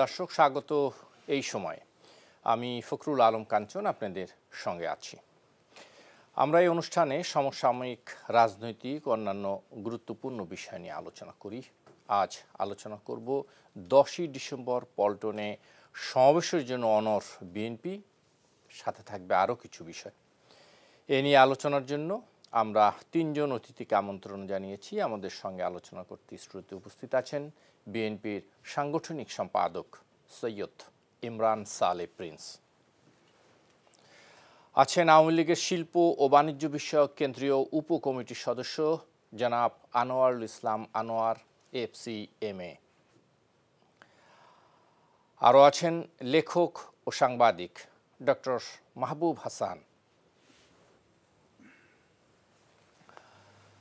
দর্শক, স্বাগত এই সময়। আমি ফখরুল আলম কাঞ্চন আপনাদের সঙ্গে আছি। আমরা এই অনুষ্ঠানে সমসাময়িক রাজনৈতিক ও অন্যান্য গুরুত্বপূর্ণ বিষয় নিয়ে আলোচনা করি। আজ আলোচনা করব 10ই ডিসেম্বর পল্টনে সমাবেশের জন্য অনড় বিএনপি, সাথে থাকবে আরও কিছু বিষয়। এ নিয়ে আলোচনার জন্য আমরা তিনজন অতিথিকে আমন্ত্রণ জানিয়েছি। আমাদের সঙ্গে আলোচনা করতে স্টুডিওতে উপস্থিত আছেন বিএনপির সাংগঠনিক সম্পাদক সৈয়দ ইমরান সালে প্রিন্স, আছেন আওয়ামী লীগের শিল্প ও বাণিজ্য বিষয়ক কেন্দ্রীয় উপকমিটির সদস্য জনাব আনোয়ারুল ইসলাম আনোয়ার FCMA, আরও আছেন লেখক ও সাংবাদিক ডক্টর মাহবুব হাসান।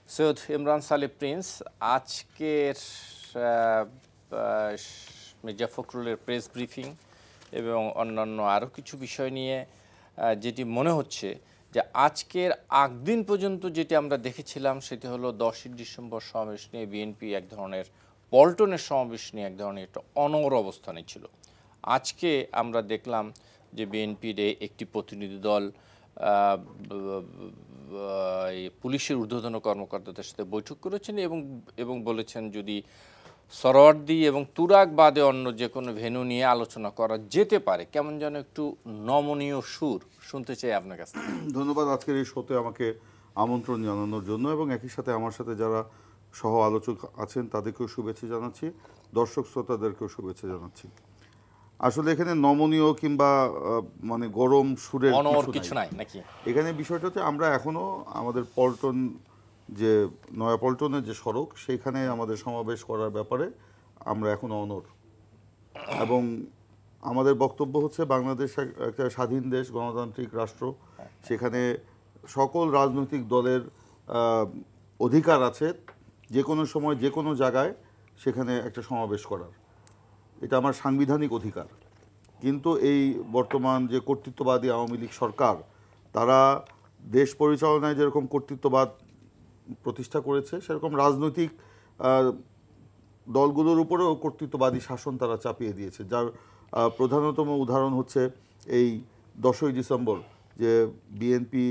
সৈয়দ ইমরান সালে প্রিন্স, আজকের মির্জা ফখরুলের প্রেস ব্রিফিং এবং অন্যান্য আরও কিছু বিষয় নিয়ে যেটি মনে হচ্ছে যে আজকের আগদিন পর্যন্ত যেটি আমরা দেখেছিলাম সেটি হলো 10ই ডিসেম্বর সমাবেশ নিয়ে বিএনপি এক ধরনের, পল্টনের সমাবেশ নিয়ে এক ধরনের একটা অনড় অবস্থানে ছিল। আজকে আমরা দেখলাম যে বিএনপির একটি প্রতিনিধি দল পুলিশের ঊর্ধ্বতন কর্মকর্তাদের সাথে বৈঠক করেছেন এবং বলেছেন যদি সরওয়ার্দী এবং তুরাগ বাদে অন্য যে কোনো ভেন্যু নিয়ে আলোচনা করা যেতে পারে। কেমন যেন একটু নমনীয় সুর শুনতে চাই আপনার কাছে। ধন্যবাদ আজকের এই শোতে আমাকে আমন্ত্রণ জানানোর জন্য, এবং একই সাথে আমার সাথে যারা সহ আলোচক আছেন তাদেরকেও শুভেচ্ছা জানাচ্ছি, দর্শক শ্রোতাদেরকেও শুভেচ্ছা জানাচ্ছি। আসলে এখানে নমনীয় কিংবা মানে গরম সুরের কিছু নাই নাকি। এখানে বিষয়টা হচ্ছে আমরা এখনো আমাদের পল্টন, যে নয়া পল্টনের যে সড়ক, সেইখানে আমাদের সমাবেশ করার ব্যাপারে আমরা এখনো অনড়, এবং আমাদের বক্তব্য হচ্ছে বাংলাদেশ একটা স্বাধীন দেশ, গণতান্ত্রিক রাষ্ট্র, সেখানে সকল রাজনৈতিক দলের অধিকার আছে যে কোনো সময় যে কোনো জায়গায় সেখানে একটা সমাবেশ করার, এটা আমার সাংবিধানিক অধিকার। কিন্তু এই বর্তমান যে কর্তৃত্ববাদী আওয়ামী লীগ সরকার, তারা দেশ পরিচালনায় যেরকম কর্তৃত্ববাদ প্রতিষ্ঠা করেছে, সেরকম রাজনৈতিক দলগুলোর উপরেও কর্তৃত্ববাদী শাসন তারা চাপিয়ে দিয়েছে, যার প্রধানতম উদাহরণ হচ্ছে এই 10ই ডিসেম্বর যে বিএনপি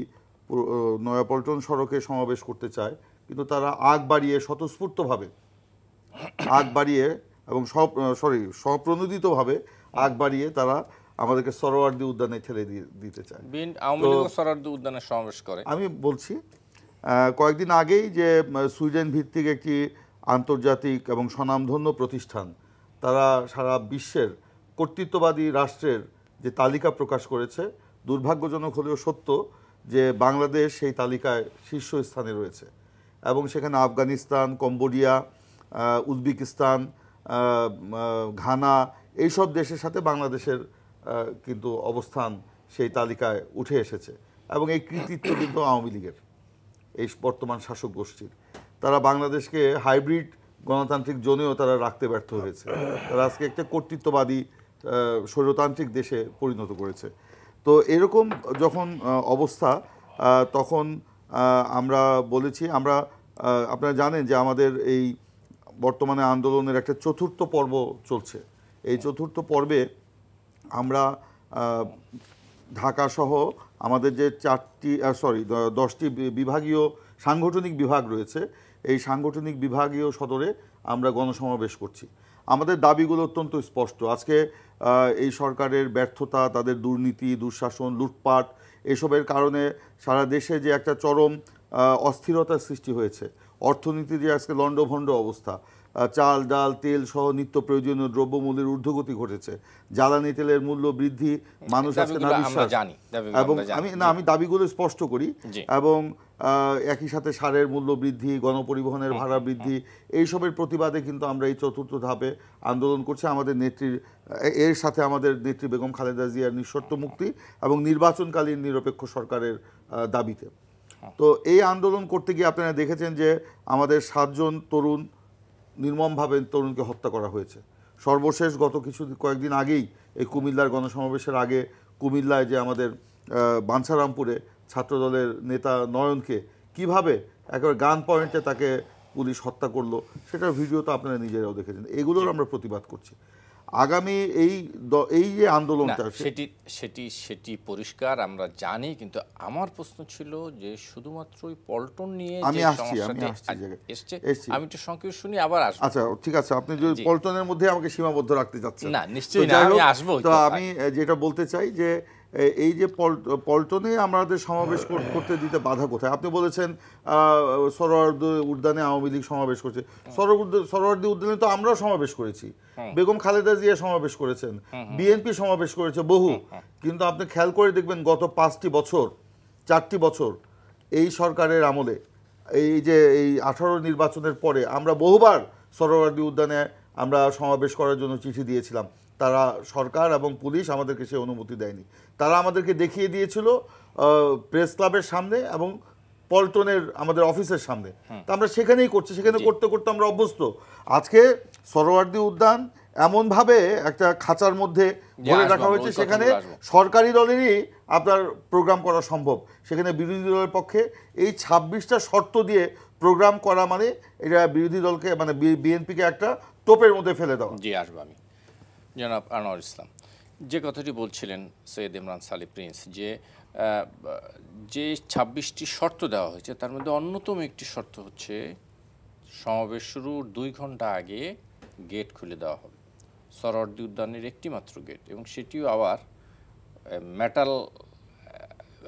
নয়াপল্টন সড়কে সমাবেশ করতে চায়, কিন্তু তারা আগ বাড়িয়ে স্বতঃস্ফূর্তভাবে আগ বাড়িয়ে এবং স্বপ্রণোদিতভাবে আগ বাড়িয়ে তারা আমাদেরকে সরোয়ার্দী উদ্যানে ঠেলে দিতে চায়। সরোয়ার্দী উদ্যানে সমাবেশ করে, আমি বলছি কয়েকদিন আগেই যে সুইডেন ভিত্তিক একটি আন্তর্জাতিক এবং স্বনামধন্য প্রতিষ্ঠান, তারা সারা বিশ্বের কর্তৃত্ববাদী রাষ্ট্রের যে তালিকা প্রকাশ করেছে, দুর্ভাগ্যজনক হলেও সত্য যে বাংলাদেশ সেই তালিকায় শীর্ষস্থানে রয়েছে, এবং সেখানে আফগানিস্তান, কম্বোডিয়া, উজবেকিস্তান, ঘানা, এইসব দেশের সাথে বাংলাদেশের কিন্তু অবস্থান সেই তালিকায় উঠে এসেছে, এবং এই কৃতিত্ব কিন্তু আওয়ামী লীগের, এই বর্তমান শাসক গোষ্ঠীর। তারা বাংলাদেশকে হাইব্রিড গণতান্ত্রিক জোনেও তারা রাখতে ব্যর্থ হয়েছে, তারা আজকে একটা কর্তৃত্ববাদী স্বৈরতান্ত্রিক দেশে পরিণত করেছে। তো এরকম যখন অবস্থা, তখন আমরা বলেছি, আপনারা জানেন যে আমাদের এই বর্তমানে আন্দোলনের একটা চতুর্থ পর্ব চলছে। এই চতুর্থ পর্বে আমরা ঢাকাসহ আমাদের যে 10টি বিভাগীয় সাংগঠনিক বিভাগ রয়েছে, এই সাংগঠনিক বিভাগীয় সদরে আমরা গণসমাবেশ করছি। আমাদের দাবিগুলো অত্যন্ত স্পষ্ট। আজকে এই সরকারের ব্যর্থতা, তাদের দুর্নীতি, দুঃশাসন, লুটপাট, এসবের কারণে সারা দেশে যে একটা চরম অস্থিরতার সৃষ্টি হয়েছে, অর্থনীতি যে আজকে লণ্ডভণ্ড অবস্থা, চাল, ডাল, তেল সহ নিত্য প্রয়োজনীয় দ্রব্যমূল্যের ঊর্ধ্বগতি ঘটেছে, জ্বালানি তেলের মূল্য বৃদ্ধি, মানুষ আজকে না বিশ্বাস, এবং আমি দাবিগুলো স্পষ্ট করি, এবং একই সাথে সারের মূল্য বৃদ্ধি, গণপরিবহনের ভাড়া বৃদ্ধি, এইসবের প্রতিবাদে কিন্তু আমরা এই চতুর্থ ধাপে আন্দোলন করছি। আমাদের নেত্রীর, এর সাথে আমাদের নেত্রী বেগম খালেদা জিয়ার নিঃশর্ত মুক্তি এবং নির্বাচনকালীন নিরপেক্ষ সরকারের দাবিতে। তো এই আন্দোলন করতে গিয়ে আপনারা দেখেছেন যে আমাদের 7 জন তরুণ নির্মমভাবে তরুণকে হত্যা করা হয়েছে। সর্বশেষ গত কয়েকদিন আগেই এই কুমিল্লার গণসমাবেশের আগে কুমিল্লায় যে আমাদের বাঞ্ছারামপুরে ছাত্রদলের নেতা নয়নকে কিভাবে একেবারে গান পয়েন্টে তাকে পুলিশ হত্যা করলো, সেটার ভিডিও তো আপনারা নিজেরাও দেখেছেন। এগুলোর আমরা প্রতিবাদ করছি। আগামী এই যে আন্দোলনটা সেটি পরিষ্কার আমরা জানি, কিন্তু আমার প্রশ্ন ছিল যে শুধুমাত্র ওই পল্টন নিয়ে আমি একটু সংক্ষেপে শুনি আবার আসবো। আচ্ছা ঠিক আছে, আপনি যদি পল্টনের মধ্যে আমাকে সীমাবদ্ধ রাখতে চাচ্ছেন না, নিশ্চয়ই না, আমি আসবো। তো আমি যেটা বলতে চাই যে এই যে পল্টনে আমাদের সমাবেশ করতে দিতে বাধা কোথায়? আপনি বলেছেন সরোয়ার্দী উদ্যানে আওয়ামী লীগ সমাবেশ করছে। সরোয়ার্দী উদ্যানে তো আমরাও সমাবেশ করেছি, বেগম খালেদা জিয়া সমাবেশ করেছেন, বিএনপি সমাবেশ করেছে বহু। কিন্তু আপনি খেয়াল করে দেখবেন গত 4টি বছর এই সরকারের আমলে, এই যে এই 18 নির্বাচনের পরে আমরা বহুবার সরোয়ার্দী উদ্যানে আমরা সমাবেশ করার জন্য চিঠি দিয়েছিলাম। তারা সরকার এবং পুলিশ আমাদেরকে সে অনুমতি দেয়নি। তারা আমাদেরকে দেখিয়ে দিয়েছিল প্রেস ক্লাবের সামনে এবং পল্টনের আমাদের অফিসের সামনে। তা আমরা সেখানেই করছি, সেখানে করতে করতে আমরা অভ্যস্ত। আজকে সরোয়ার্দী উদ্যান এমনভাবে একটা খাঁচার মধ্যে ভরে রাখা হয়েছে, সেখানে সরকারি দলেরই আপনার প্রোগ্রাম করা সম্ভব। সেখানে বিরোধী দলের পক্ষে এই 26টা শর্ত দিয়ে প্রোগ্রাম করা মানে এটা বিরোধী দলকে মানে বিএনপিকে একটা তোপের মধ্যে ফেলে দেওয়া। জি, আসবো আমি। জনাব আনোয়ার ইসলাম, যে কথাটি বলছিলেন সৈয়দ ইমরান সালি প্রিন্স, যে 26টি শর্ত দেওয়া হয়েছে তার মধ্যে অন্যতম একটি শর্ত হচ্ছে সমাবেশ শুরুর 2 ঘন্টা আগে গেট খুলে দেওয়া হবে। সরোয়ার্দী উদ্যানের একটি মাত্র গেট, এবং সেটিও আবার মেটাল,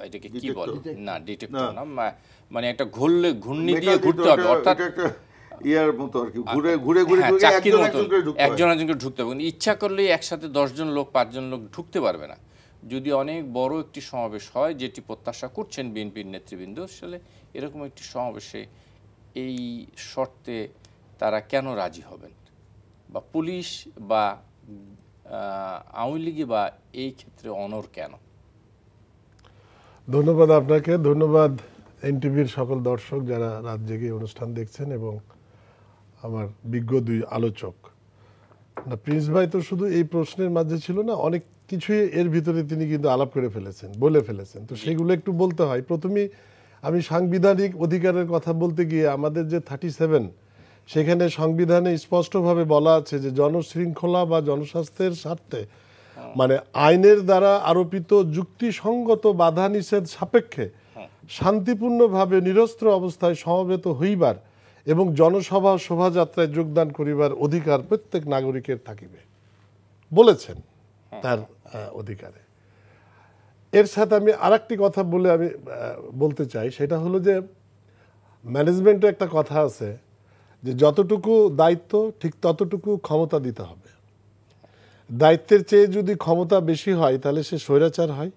এটাকে কি বলে, না ডিটেক্টর না, মানে একটা ঘূর্ণি দিয়ে ঘুরতে হবে, অর্থাৎ ইয়ার মতো আর কি, ঘুরে ঘুরে ঘুরে একজন একজনকে ঢুকতে হবে। ইচ্ছা করলে একসাথে 10 জন লোক 5 জন লোক ঢুকতে পারবে না। যদি অনেক বড় একটি সমাবেশ হয়, যেটি প্রত্যাশা করছেন বিএনপির নেতৃবৃন্দ, আসলে এরকম একটি সমাবেশে এই শর্তে তারা কেন রাজি হবেন, বা পুলিশ বা আওয়ামী লীগ বা এই ক্ষেত্রে অনড় কেন? ধন্যবাদ আপনাকে, ধন্যবাদ এনটিভির সকল দর্শক যারা রাত জেগে অনুষ্ঠান দেখছেন, এবং আমার বিজ্ঞ 2 আলোচক। না, প্রিন্স ভাই তো শুধু এই প্রশ্নের মাঝে ছিল না, অনেক কিছুই এর ভিতরে তিনি কিন্তু আলাপ করে ফেলেছেন, বলে ফেলেছেন। তো সেগুলো একটু বলতে হয়। প্রথমেই আমি সাংবিধানিক অধিকারের কথা বলতে গিয়ে আমাদের যে 37, সেখানে সংবিধানে স্পষ্টভাবে বলা আছে যে জনশৃঙ্খলা বা জনস্বাস্থ্যের স্বার্থে, মানে আইনের দ্বারা আরোপিত যুক্তিসঙ্গত বাধা নিষেধ সাপেক্ষে শান্তিপূর্ণভাবে নিরস্ত্র অবস্থায় সমবেত হইবার এবং জনসভা শোভাযাত্রায় যোগদান করিবার অধিকার প্রত্যেক নাগরিকের থাকিবে বলেছেন তার অধিকারে। এর সাথে আমি আরেকটি কথা বলে আমি বলতে চাই, সেটা হলো যে ম্যানেজমেন্টে একটা কথা আছে যে যতটুকু দায়িত্ব ঠিক ততটুকু ক্ষমতা দিতে হবে। দায়িত্বের চেয়ে যদি ক্ষমতা বেশি হয় তাহলে সে স্বৈরাচার হয়,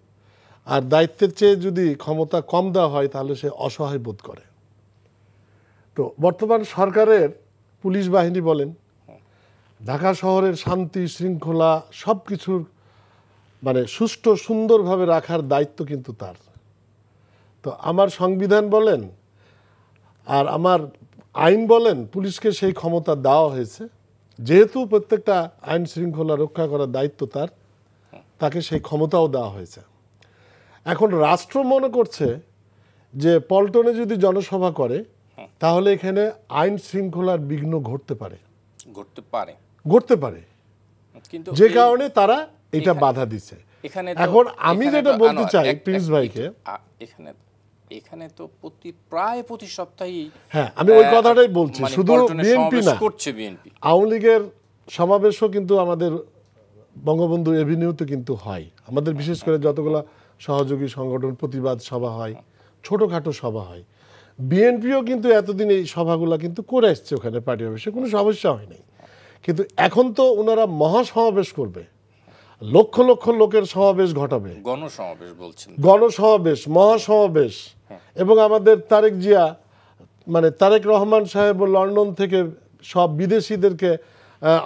আর দায়িত্বের চেয়ে যদি ক্ষমতা কম দেওয়া হয় তাহলে সে অসহায় বোধ করে। তো বর্তমান সরকারের পুলিশ বাহিনী বলেন, ঢাকা শহরের শান্তি শৃঙ্খলা সব কিছুর মানে সুষ্ঠু সুন্দরভাবে রাখার দায়িত্ব কিন্তু তার। তো আমার সংবিধান বলেন আর আমার আইন বলেন, পুলিশকে সেই ক্ষমতা দেওয়া হয়েছে। যেহেতু প্রত্যেকটা আইন শৃঙ্খলা রক্ষা করার দায়িত্ব তার, তাকে সেই ক্ষমতাও দেওয়া হয়েছে। এখন রাষ্ট্র মনে করছে যে পল্টনে যদি জনসভা করে তাহলে এখানে আইন শৃঙ্খলার বিঘ্ন ঘটতে পারে, কিন্তু যে কারণে তারা এটা বাধা দিচ্ছে। এখন আমি যেটা বলতে চাই প্রিন্স ভাইকে, এখানে তো প্রায় প্রতি সপ্তাহেই, হ্যাঁ আমি ওই কথাটাই বলছি, শুধু বিএনপি না, আওয়ামী লীগের সমাবেশও কিন্তু আমাদের বঙ্গবন্ধু এভিনিউতে কিন্তু হয়। আমাদের বিশেষ করে যতগুলো সহযোগী সংগঠন প্রতিবাদ সভা হয়, ছোটখাটো সভা হয়। বিএনপিও কিন্তু এতদিন এই সভাগুলো কিন্তু করে আসছে, ওখানে পার্টি অফিসে কোনো সমস্যা হয়নি। কিন্তু এখন তো ওনারা মহাসমাবেশ করবে, লক্ষ লক্ষ লোকের সমাবেশ ঘটাবে, গণসমাবেশ বলছেন, গণসমাবেশ, মহাসমাবেশ। এবং আমাদের তারেক জিয়া মানে তারেক রহমান সাহেব লন্ডন থেকে সব বিদেশিদেরকে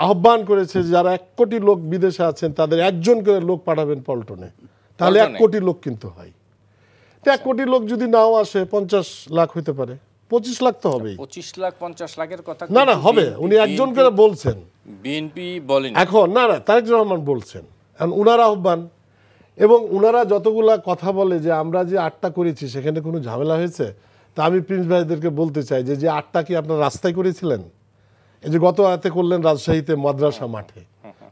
আহ্বান করেছে, যারা 1 কোটি লোক বিদেশে আছেন তাদের 1 জন করে লোক পাঠাবেন পল্টনে, তাহলে 1 কোটি লোক কিন্তু হয়। 1 কোটি লোক যদি নাও আসে 50 লাখ হইতে পারে, 25 লাখ তো হবেই। 25 লাখ 50 লাখের কথা না হবে, উনি 1 জন করে বলছেন, বিএনপি বলেন এখন না তারেক রহমান বলছেন। এখন উনারা আহ্বান, এবং উনারা যতগুলা কথা বলে যে আমরা যে 8টা করেছি সেখানে কোনো ঝামেলা হয়েছে, তা আমি প্রিন্স ভাইদেরকে বলতে চাই যে 8টা কি আপনার রাস্তায় করেছিলেন? এই যে গত রাতে করলেন রাজশাহীতে মাদ্রাসা মাঠে,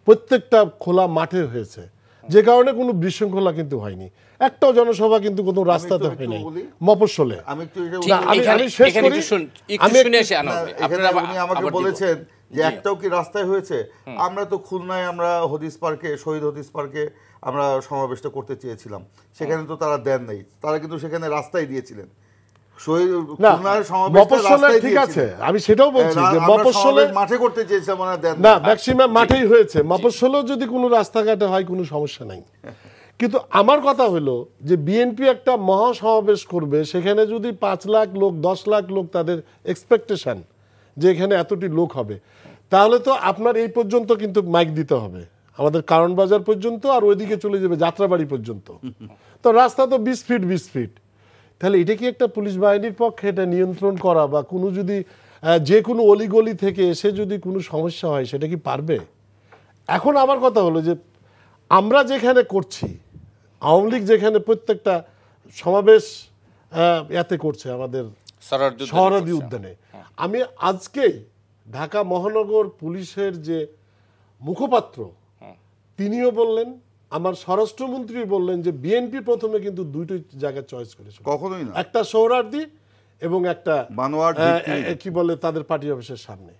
প্রত্যেকটা খোলা মাঠে হয়েছে, যে কারণে কোনো বিশৃঙ্খলা কিন্তু হয়নি। একটাও জনসভা কিন্তু কোনো রাস্তাতে হয় নাই মফস্বলে। আমি একটু আমি শেষ করি। উনি আমাকে বলেছেন যে একটাও কি রাস্তায় হয়েছে? আমরা তো খুলনায় আমরা হদিস পার্কে, শহীদ হদিস পার্কে আমরা সমাবেশটা করতে চেয়েছিলাম, সেখানে তো তারা দেন নাই। তারা কিন্তু সেখানে রাস্তায় দিয়েছিলেন। ঠিক আছে, আমি সেটাও বলছি যে মফস্বলে মাঠে করতে চেয়েছিলাম, না ম্যাক্সিমাম মাঠেই হয়েছে। মফস্বলেও যদি কোনো রাস্তাঘাটে হয় কোনো সমস্যা নাই। কিন্তু আমার কথা হলো যে বিএনপি একটা মহাসমাবেশ করবে, সেখানে যদি 5 লাখ লোক 10 লাখ লোক তাদের এক্সপেকটেশন যে এখানে এতটি লোক হবে, তাহলে তো আপনার এই পর্যন্ত কিন্তু মাইক দিতে হবে, আমাদের কারণ বাজার পর্যন্ত, আর ওইদিকে চলে যাবে যাত্রাবাড়ি পর্যন্ত। তো রাস্তা তো 20 ফিট 20 ফিট। তাহলে এটা কি একটা পুলিশ বাহিনীর পক্ষে এটা নিয়ন্ত্রণ করা, বা কোনো যদি যে কোনো অলিগলি থেকে এসে যদি কোনো সমস্যা হয় সেটা কি পারবে? এখন আমার কথা হলো যে আমরা যেখানে করছি, আওয়ামী লীগ যেখানে প্রত্যেকটা সমাবেশ এতে করছে আমাদের সোহরাওয়ার্দী উদ্যানে, আমি আজকেই ঢাকা মহানগর পুলিশের যে মুখপাত্র তিনিও বললেন, আমার স্বরাষ্ট্রমন্ত্রী বললেন যে বিএনপি প্রথমে কিন্তু দুইটি জায়গা চয়েস করেছে, কখনোই না, একটা সোহরাওয়ার্দী এবং একটা বানোয়াট কি বলে তাদের পার্টি অফিসের সামনে।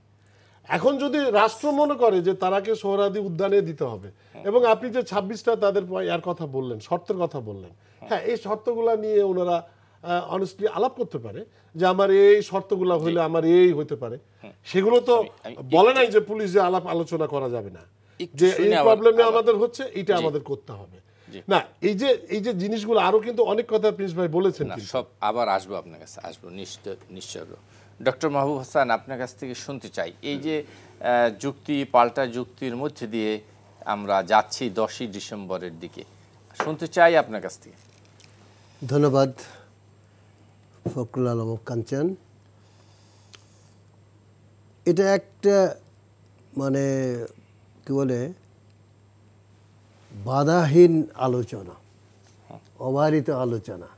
এখন যদি রাষ্ট্র মনে করে যে তারাকে সোহরাওয়ার্দী উদ্যানে দিতে হবে, এবং আপনি যে 26টা তাদের এর কথা বললেন, শর্তের কথা বললেন, হ্যাঁ এই শর্তগুলা নিয়ে ওনারা অনেস্টলি আলাপ করতে পারে যে আমার এই শর্তগুলা হইলে আমার এই হইতে পারে। সেগুলো তো বলে নাই যে পুলিশ যে আলাপ আলোচনা করা যাবে না, যে এই প্রবলেমে আমাদের হচ্ছে এইটা আমাদের করতে হবে না। এই যে জিনিসগুলো আরো কিন্তু অনেক কথা প্রিন্স ভাই বলেছেন, সব আবার আসবো আপনার কাছে, আসবো নিশ্চয়। ডক্টর মাহবুব হাসান, আপনার কাছ থেকে শুনতে চাই, এই যে যুক্তি পাল্টা যুক্তির মধ্যে দিয়ে আমরা যাচ্ছি 10ই ডিসেম্বরের দিকে, শুনতে চাই আপনার কাছ থেকে। ধন্যবাদ ফখরুল আলম কাঞ্চন। এটা একটা মানে কি বলে বাধাহীন আলোচনা, অবারিত আলোচনা।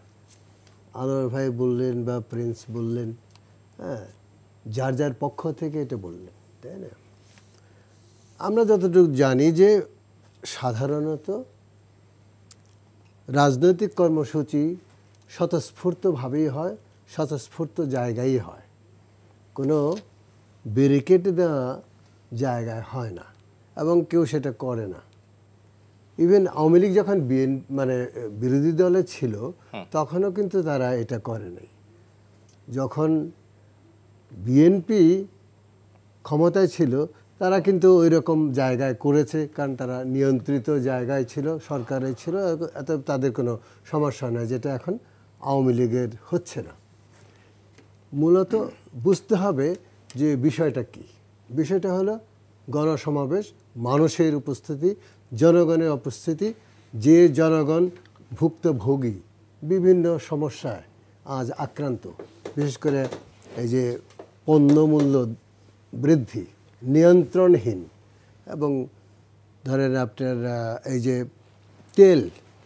আনোয়ার ভাই বললেন বা প্রিন্স বললেন, হ্যাঁ যার যার পক্ষ থেকে এটা বললেন, তাই না? আমরা যতটুকু জানি যে সাধারণত রাজনৈতিক কর্মসূচি স্বতঃস্ফূর্তভাবেই হয়, স্বতঃস্ফূর্ত জায়গায় হয়, কোনো ব্যারিকেড দেওয়া জায়গায় হয় না, এবং কেউ সেটা করে না। ইভেন আওয়ামী লীগ যখন মানে বিরোধী দলে ছিল তখনও কিন্তু তারা এটা করে নাই। যখন বিএনপি ক্ষমতায় ছিল তারা কিন্তু ওই রকম জায়গায় করেছে, কারণ তারা নিয়ন্ত্রিত জায়গায় ছিল, সরকারে ছিল, এত তাদের কোনো সমস্যা নয়, যেটা এখন আওয়ামী লীগের হচ্ছে না। মূলত বুঝতে হবে যে বিষয়টা কি। বিষয়টা হলো গণসমাবেশ, মানুষের উপস্থিতি, জনগণের উপস্থিতি, যে জনগণ ভুক্তভোগী, বিভিন্ন সমস্যায় আজ আক্রান্ত, বিশেষ করে এই যে পণ্যমূল্য বৃদ্ধি নিয়ন্ত্রণহীন, এবং ধরেন আপনার এই যে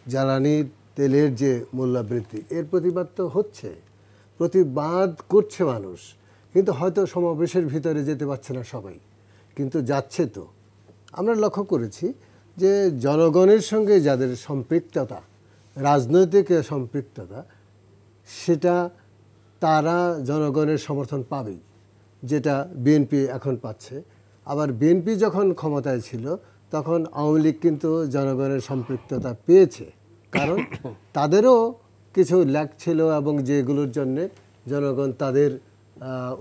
জ্বালানি তেলের যে মূল্যবৃদ্ধি, এর প্রতিবাদ তো হচ্ছে, প্রতিবাদ করছে মানুষ, কিন্তু হয়তো সমাবেশের ভিতরে যেতে পারছে না সবাই, কিন্তু যাচ্ছে। তো আমরা লক্ষ্য করেছি যে জনগণের সঙ্গে যাদের সম্পৃক্ততা, রাজনৈতিক সম্পৃক্ততা, সেটা তারা জনগণের সমর্থন পাবেই, যেটা বিএনপি এখন পাচ্ছে। আবার বিএনপি যখন ক্ষমতায় ছিল তখন আওয়ামী লীগ কিন্তু জনগণের সম্পৃক্ততা পেয়েছে, কারণ তাদেরও কিছু ল্যাক ছিল, এবং যেগুলোর জন্যে জনগণ তাদের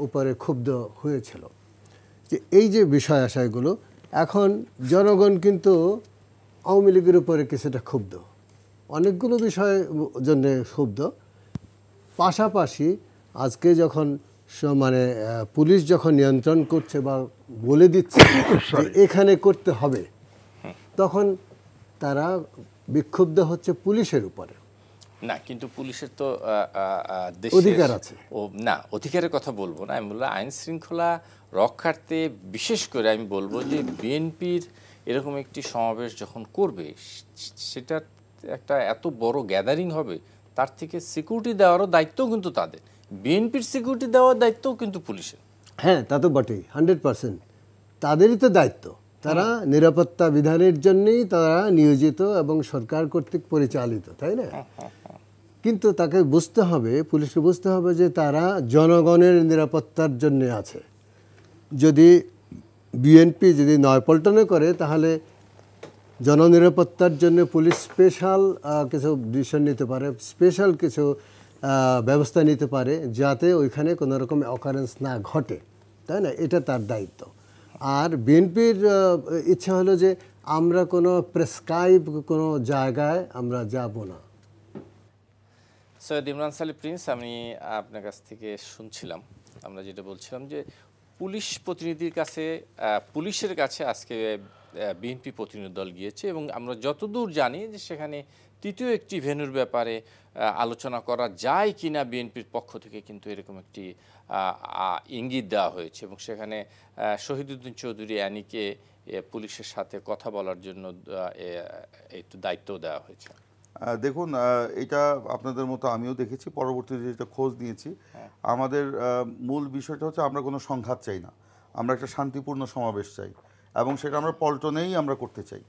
উপরে ক্ষুব্ধ হয়েছিল। যে এই যে বিষয় আশয়গুলো, এখন জনগণ কিন্তু আওয়ামী লীগের উপরে কিছুটা ক্ষুব্ধ, অনেকগুলো বিষয়ের জন্যে ক্ষুব্ধ। পাশাপাশি আজকে যখন মানে পুলিশ যখন নিয়ন্ত্রণ করছে বা বলে দিচ্ছে এখানে করতে হবে, তখন তারা বিক্ষুব্ধ হচ্ছে পুলিশের উপরে। না, কিন্তু পুলিশের তো অধিকার আছে। ও না, অধিকারের কথা বলবো না, আমি বললাম আইন শৃঙ্খলা রক্ষার্থে বিশেষ করে আমি বলবো যে বিএনপির এরকম একটি সমাবেশ যখন করবে, সেটা একটা এত বড় গ্যাদারিং হবে, তার থেকে সিকিউরিটি দেওয়ারও দায়িত্ব কিন্তু তাদের। বিএনপির সিকিউরিটি দেওয়ার দায়িত্বও কিন্তু পুলিশের। হ্যাঁ, তা তো বটেই, 100% তাদেরই তো দায়িত্ব। তারা নিরাপত্তা বিধানের জন্যই তারা নিয়োজিত এবং সরকার কর্তৃক পরিচালিত, তাই না? কিন্তু তাকে বুঝতে হবে, পুলিশকে বুঝতে হবে যে তারা জনগণের নিরাপত্তার জন্য আছে। যদি বিএনপি যদি নয়াপল্টনে করে তাহলে জননিরাপত্তার জন্য পুলিশ স্পেশাল কিছু ডিসিশন নিতে পারে, স্পেশাল কিছু ব্যবস্থা নিতে পারে যাতে ওইখানে কোনো রকম অকারেন্স না ঘটে, তাই না? এটা তার দায়িত্ব। আর বিএনপির ইচ্ছা হলো যে আমরা কোনো প্রেসক্রাইব কোনো জায়গায় আমরা যাব না। সৈয়দ ইমরান সালি প্রিন্স, আমি আপনার কাছ থেকে শুনছিলাম, আমরা যেটা বলছিলাম যে পুলিশ প্রতিনিধির কাছে, পুলিশের কাছে আজকে বিএনপি প্রতিনিধি দল গিয়েছে এবং আমরা যতদূর জানি যে সেখানে তৃতীয় একটি ভেন্যুর ব্যাপারে আলোচনা করা যায় কিনা বিএনপির পক্ষ থেকে কিন্তু এরকম একটি ইঙ্গিত দেওয়া হয়েছে এবং সেখানে শহীদুদ্দিন চৌধুরী অ্যানিকে পুলিশের সাথে কথা বলার জন্য একটু দায়িত্ব দেওয়া হয়েছে। দেখুন, এটা আপনাদের মতো আমিও দেখেছি, পরবর্তীতে যেটা খোঁজ নিয়েছি, আমাদের মূল বিষয়টা হচ্ছে আমরা কোনো সংঘাত চাই না, আমরা একটা শান্তিপূর্ণ সমাবেশ চাই এবং সেটা আমরা পল্টনেই আমরা করতে চাই।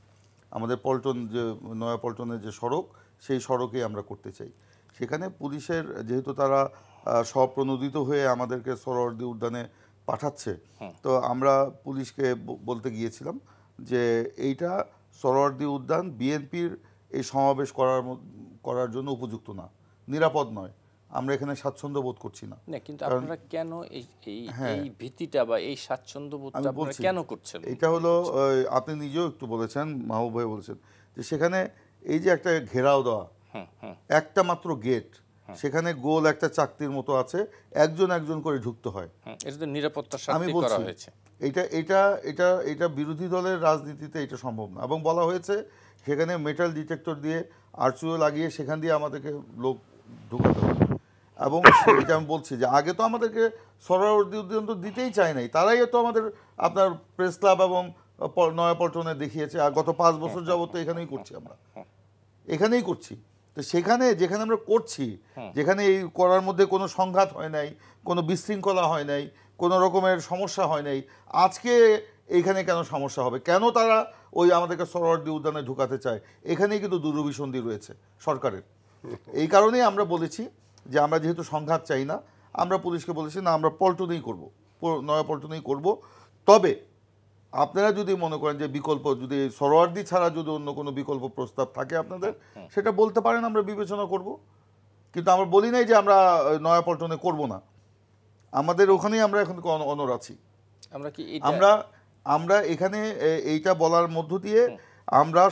আমাদের পল্টন যে নয়াপল্টনের যে সড়ক, সেই সড়কেই আমরা করতে চাই। সেখানে পুলিশের যেহেতু তারা স্বপ্রণোদিত হয়ে আমাদেরকে সোহরাওয়ার্দী উদ্যানে পাঠাচ্ছে, তো আমরা পুলিশকে বলতে গিয়েছিলাম যে এইটা সোহরাওয়ার্দী উদ্যান বিএনপির এই সমাবেশ করার জন্য উপযুক্ত না, নিরাপদ নয়, আমরা এখানে স্বাচ্ছন্দ্য বোধ করছি না। কিন্তু আপনারা কেন এই ভীতিটা বা এই স্বাচ্ছন্দ্য বোধটা আপনারা কেন করছেন? এটা হলো, আপনি নিজেও একটু বলেছেন, মাহবুব ভাই বলেছেন যে সেখানে এই যে একটা ঘেরাও দেওয়া, একটা মাত্র গেট, সেখানে গোল একটা চাকতির মতো আছে, একজন একজন করে ঢুকতে হয়। এটা তো নিরাপত্তার স্বার্থে করা হয়েছে। এটা বিরোধী দলের রাজনীতিতে এটা সম্ভব না। এবং বলা হয়েছে সেখানে মেটাল ডিটেক্টর দিয়ে আর্চুও লাগিয়ে সেখান দিয়ে আমাদেরকে লোক ঢুকাতে হবে। এবং এটা আমি বলছি যে আগে তো আমাদেরকে সোহরাওয়ার্দী উদ্যান তো দিতেই চায় নাই, তারাই তো আমাদের আপনার প্রেস ক্লাব এবং নয়াপল্টনে দেখিয়েছে। আর গত 5 বছর যাবত তো এখানেই করছি, আমরা এখানেই করছি। তো সেখানে যেখানে আমরা করছি, যেখানে এই করার মধ্যে কোনো সংঘাত হয় নাই, কোনো বিশৃঙ্খলা হয় নাই, কোনো রকমের সমস্যা হয় নাই, আজকে এইখানে কেন সমস্যা হবে? কেন তারা ওই আমাদেরকে সোহরাওয়ার্দী উদ্যানে ঢুকাতে চায়? এখানেই কিন্তু দুরভিসন্ধি রয়েছে সরকারের। এই কারণেই আমরা বলেছি যে আমরা যেহেতু সংঘাত চাই না, আমরা পুলিশকে বলেছি না, আমরা পল্টনেই করব, নয়াপল্টনেই করব। তবে আপনারা যদি মনে করেন যে বিকল্প, যদি সোহরাওয়ার্দী ছাড়া যদি অন্য কোনো বিকল্প প্রস্তাব থাকে আপনাদের, সেটা বলতে পারেন, আমরা বিবেচনা করব। কিন্তু আমরা বলি নাই যে আমরা নয়াপল্টনে করব না, আমাদের ওখানেই আমরা এখন অনড় আছি। আমরা এখানে এইটা বলার মধ্য দিয়ে আমরা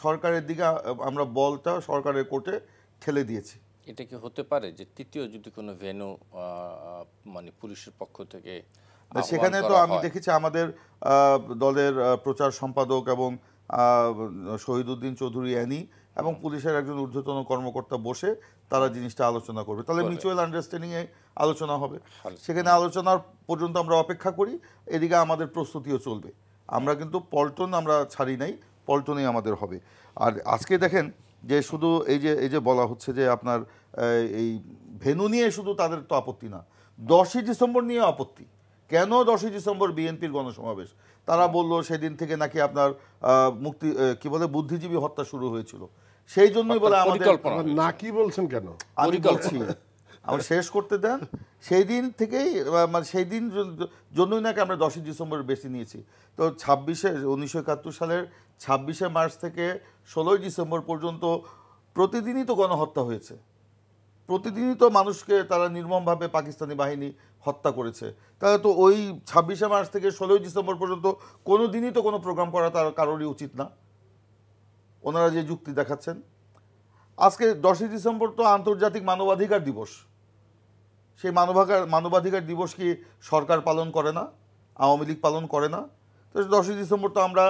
সরকারের দিকে আমরা বলটা সরকারের কোর্টে ঠেলে দিয়েছি। এটা কি হতে পারে যে তৃতীয় যদি কোনো ভেন্যু মানে পুলিশের পক্ষ থেকে? সেখানে তো আমি দেখেছি আমাদের দলের প্রচার সম্পাদক এবং শহীদুদ্দিন চৌধুরী অ্যানি এবং পুলিশের একজন ঊর্ধ্বতন কর্মকর্তা বসে তারা জিনিসটা আলোচনা করবে, তাহলে মিউচুয়াল আন্ডারস্ট্যান্ডিংয়ে আলোচনা হবে। সেখানে আলোচনার পর্যন্ত আমরা অপেক্ষা করি, এদিকে আমাদের প্রস্তুতিও চলবে। আমরা কিন্তু পল্টন আমরা ছাড়ি নাই, পল্টনেই আমাদের হবে। আর আজকে দেখেন যে শুধু এই যে বলা হচ্ছে যে আপনার এই ভেন্যু নিয়ে শুধু তাদের তো আপত্তি না, 10ই ডিসেম্বর নিয়ে আপত্তি। কেন 10ই ডিসেম্বর বিএনপির গণসমাবেশ? তারা বললো সেদিন থেকে নাকি আপনার বুদ্ধিজীবী হত্যা শুরু হয়েছিল, সেই জন্যই বলে আমাদের না। কি বলছেন কেন? আমি বলছি, আমার শেষ করতে দেন। সেই দিন থেকেই মানে সেই দিন জন্যই নাকি আমরা 10ই ডিসেম্বর বেশি নিয়েছি। তো 1971 সালের 26শে মার্চ থেকে 16ই ডিসেম্বর পর্যন্ত প্রতিদিনই তো গণহত্যা হয়েছে, প্রতিদিনই তো মানুষকে তারা নির্মমভাবে পাকিস্তানি বাহিনী হত্যা করেছে। তাহলে তো ওই 26শে মার্চ থেকে 16ই ডিসেম্বর পর্যন্ত কোনো দিনই তো কোনো প্রোগ্রাম করা তার কারোরই উচিত না, ওনারা যে যুক্তি দেখাচ্ছেন। আজকে 10ই ডিসেম্বর তো আন্তর্জাতিক মানবাধিকার দিবস, সেই মানবাধিকার দিবস কি সরকার পালন করে না, আওয়ামী লীগ পালন করে না? তো 10ই ডিসেম্বর তো আমরা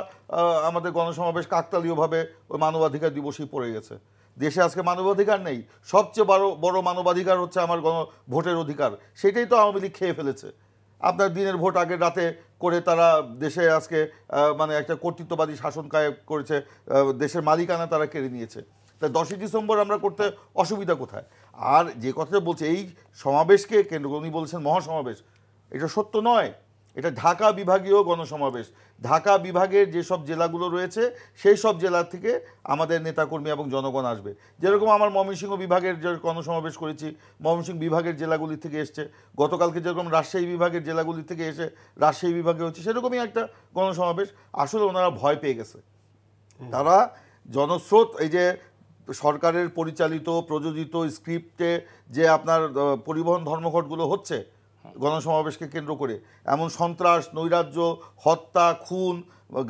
আমাদের গণসমাবেশ কাকতালীয়ভাবে ওই মানবাধিকার দিবসই পড়ে গেছে। দেশে আজকে মানবাধিকার নেই, সবচেয়ে বড় মানবাধিকার হচ্ছে আমার ভোটের অধিকার, সেটাই তো আওয়ামী লীগ খেয়ে ফেলেছে। আপনার দিনের ভোট আগের রাতে করে তারা দেশে আজকে মানে একটা কর্তৃত্ববাদী শাসন কায়েম করেছে, দেশের মালিকানা তারা কেড়ে নিয়েছে। তাই 10ই ডিসেম্বর আমরা করতে অসুবিধা কোথায়? আর যে কথাটা বলছে এই সমাবেশকে কেন্দ্র করে উনি বলছেন মহাসমাবেশ, এটা সত্য নয়। এটা ঢাকা বিভাগীয় গণসমাবেশ। ঢাকা বিভাগের যেসব জেলাগুলো রয়েছে সেই সব জেলা থেকে আমাদের নেতাকর্মী এবং জনগণ আসবে। যেরকম আমার ময়মনসিংহ বিভাগের যে গণসমাবেশ করেছি, ময়মনসিংহ বিভাগের জেলাগুলি থেকে এসছে। গতকালকে যেরকম রাজশাহী বিভাগের জেলাগুলি থেকে এসে রাজশাহী বিভাগে হচ্ছে, সেরকমই একটা গণসমাবেশ। আসলে ওনারা ভয় পেয়ে গেছে। তারা জনস্রোত, এই যে সরকারের পরিচালিত প্রযোজিত স্ক্রিপ্টে যে আপনার পরিবহন ধর্মঘটগুলো হচ্ছে গণসমাবেশকে কেন্দ্র করে, এমন সন্ত্রাস, নৈরাজ্য, হত্যা, খুন,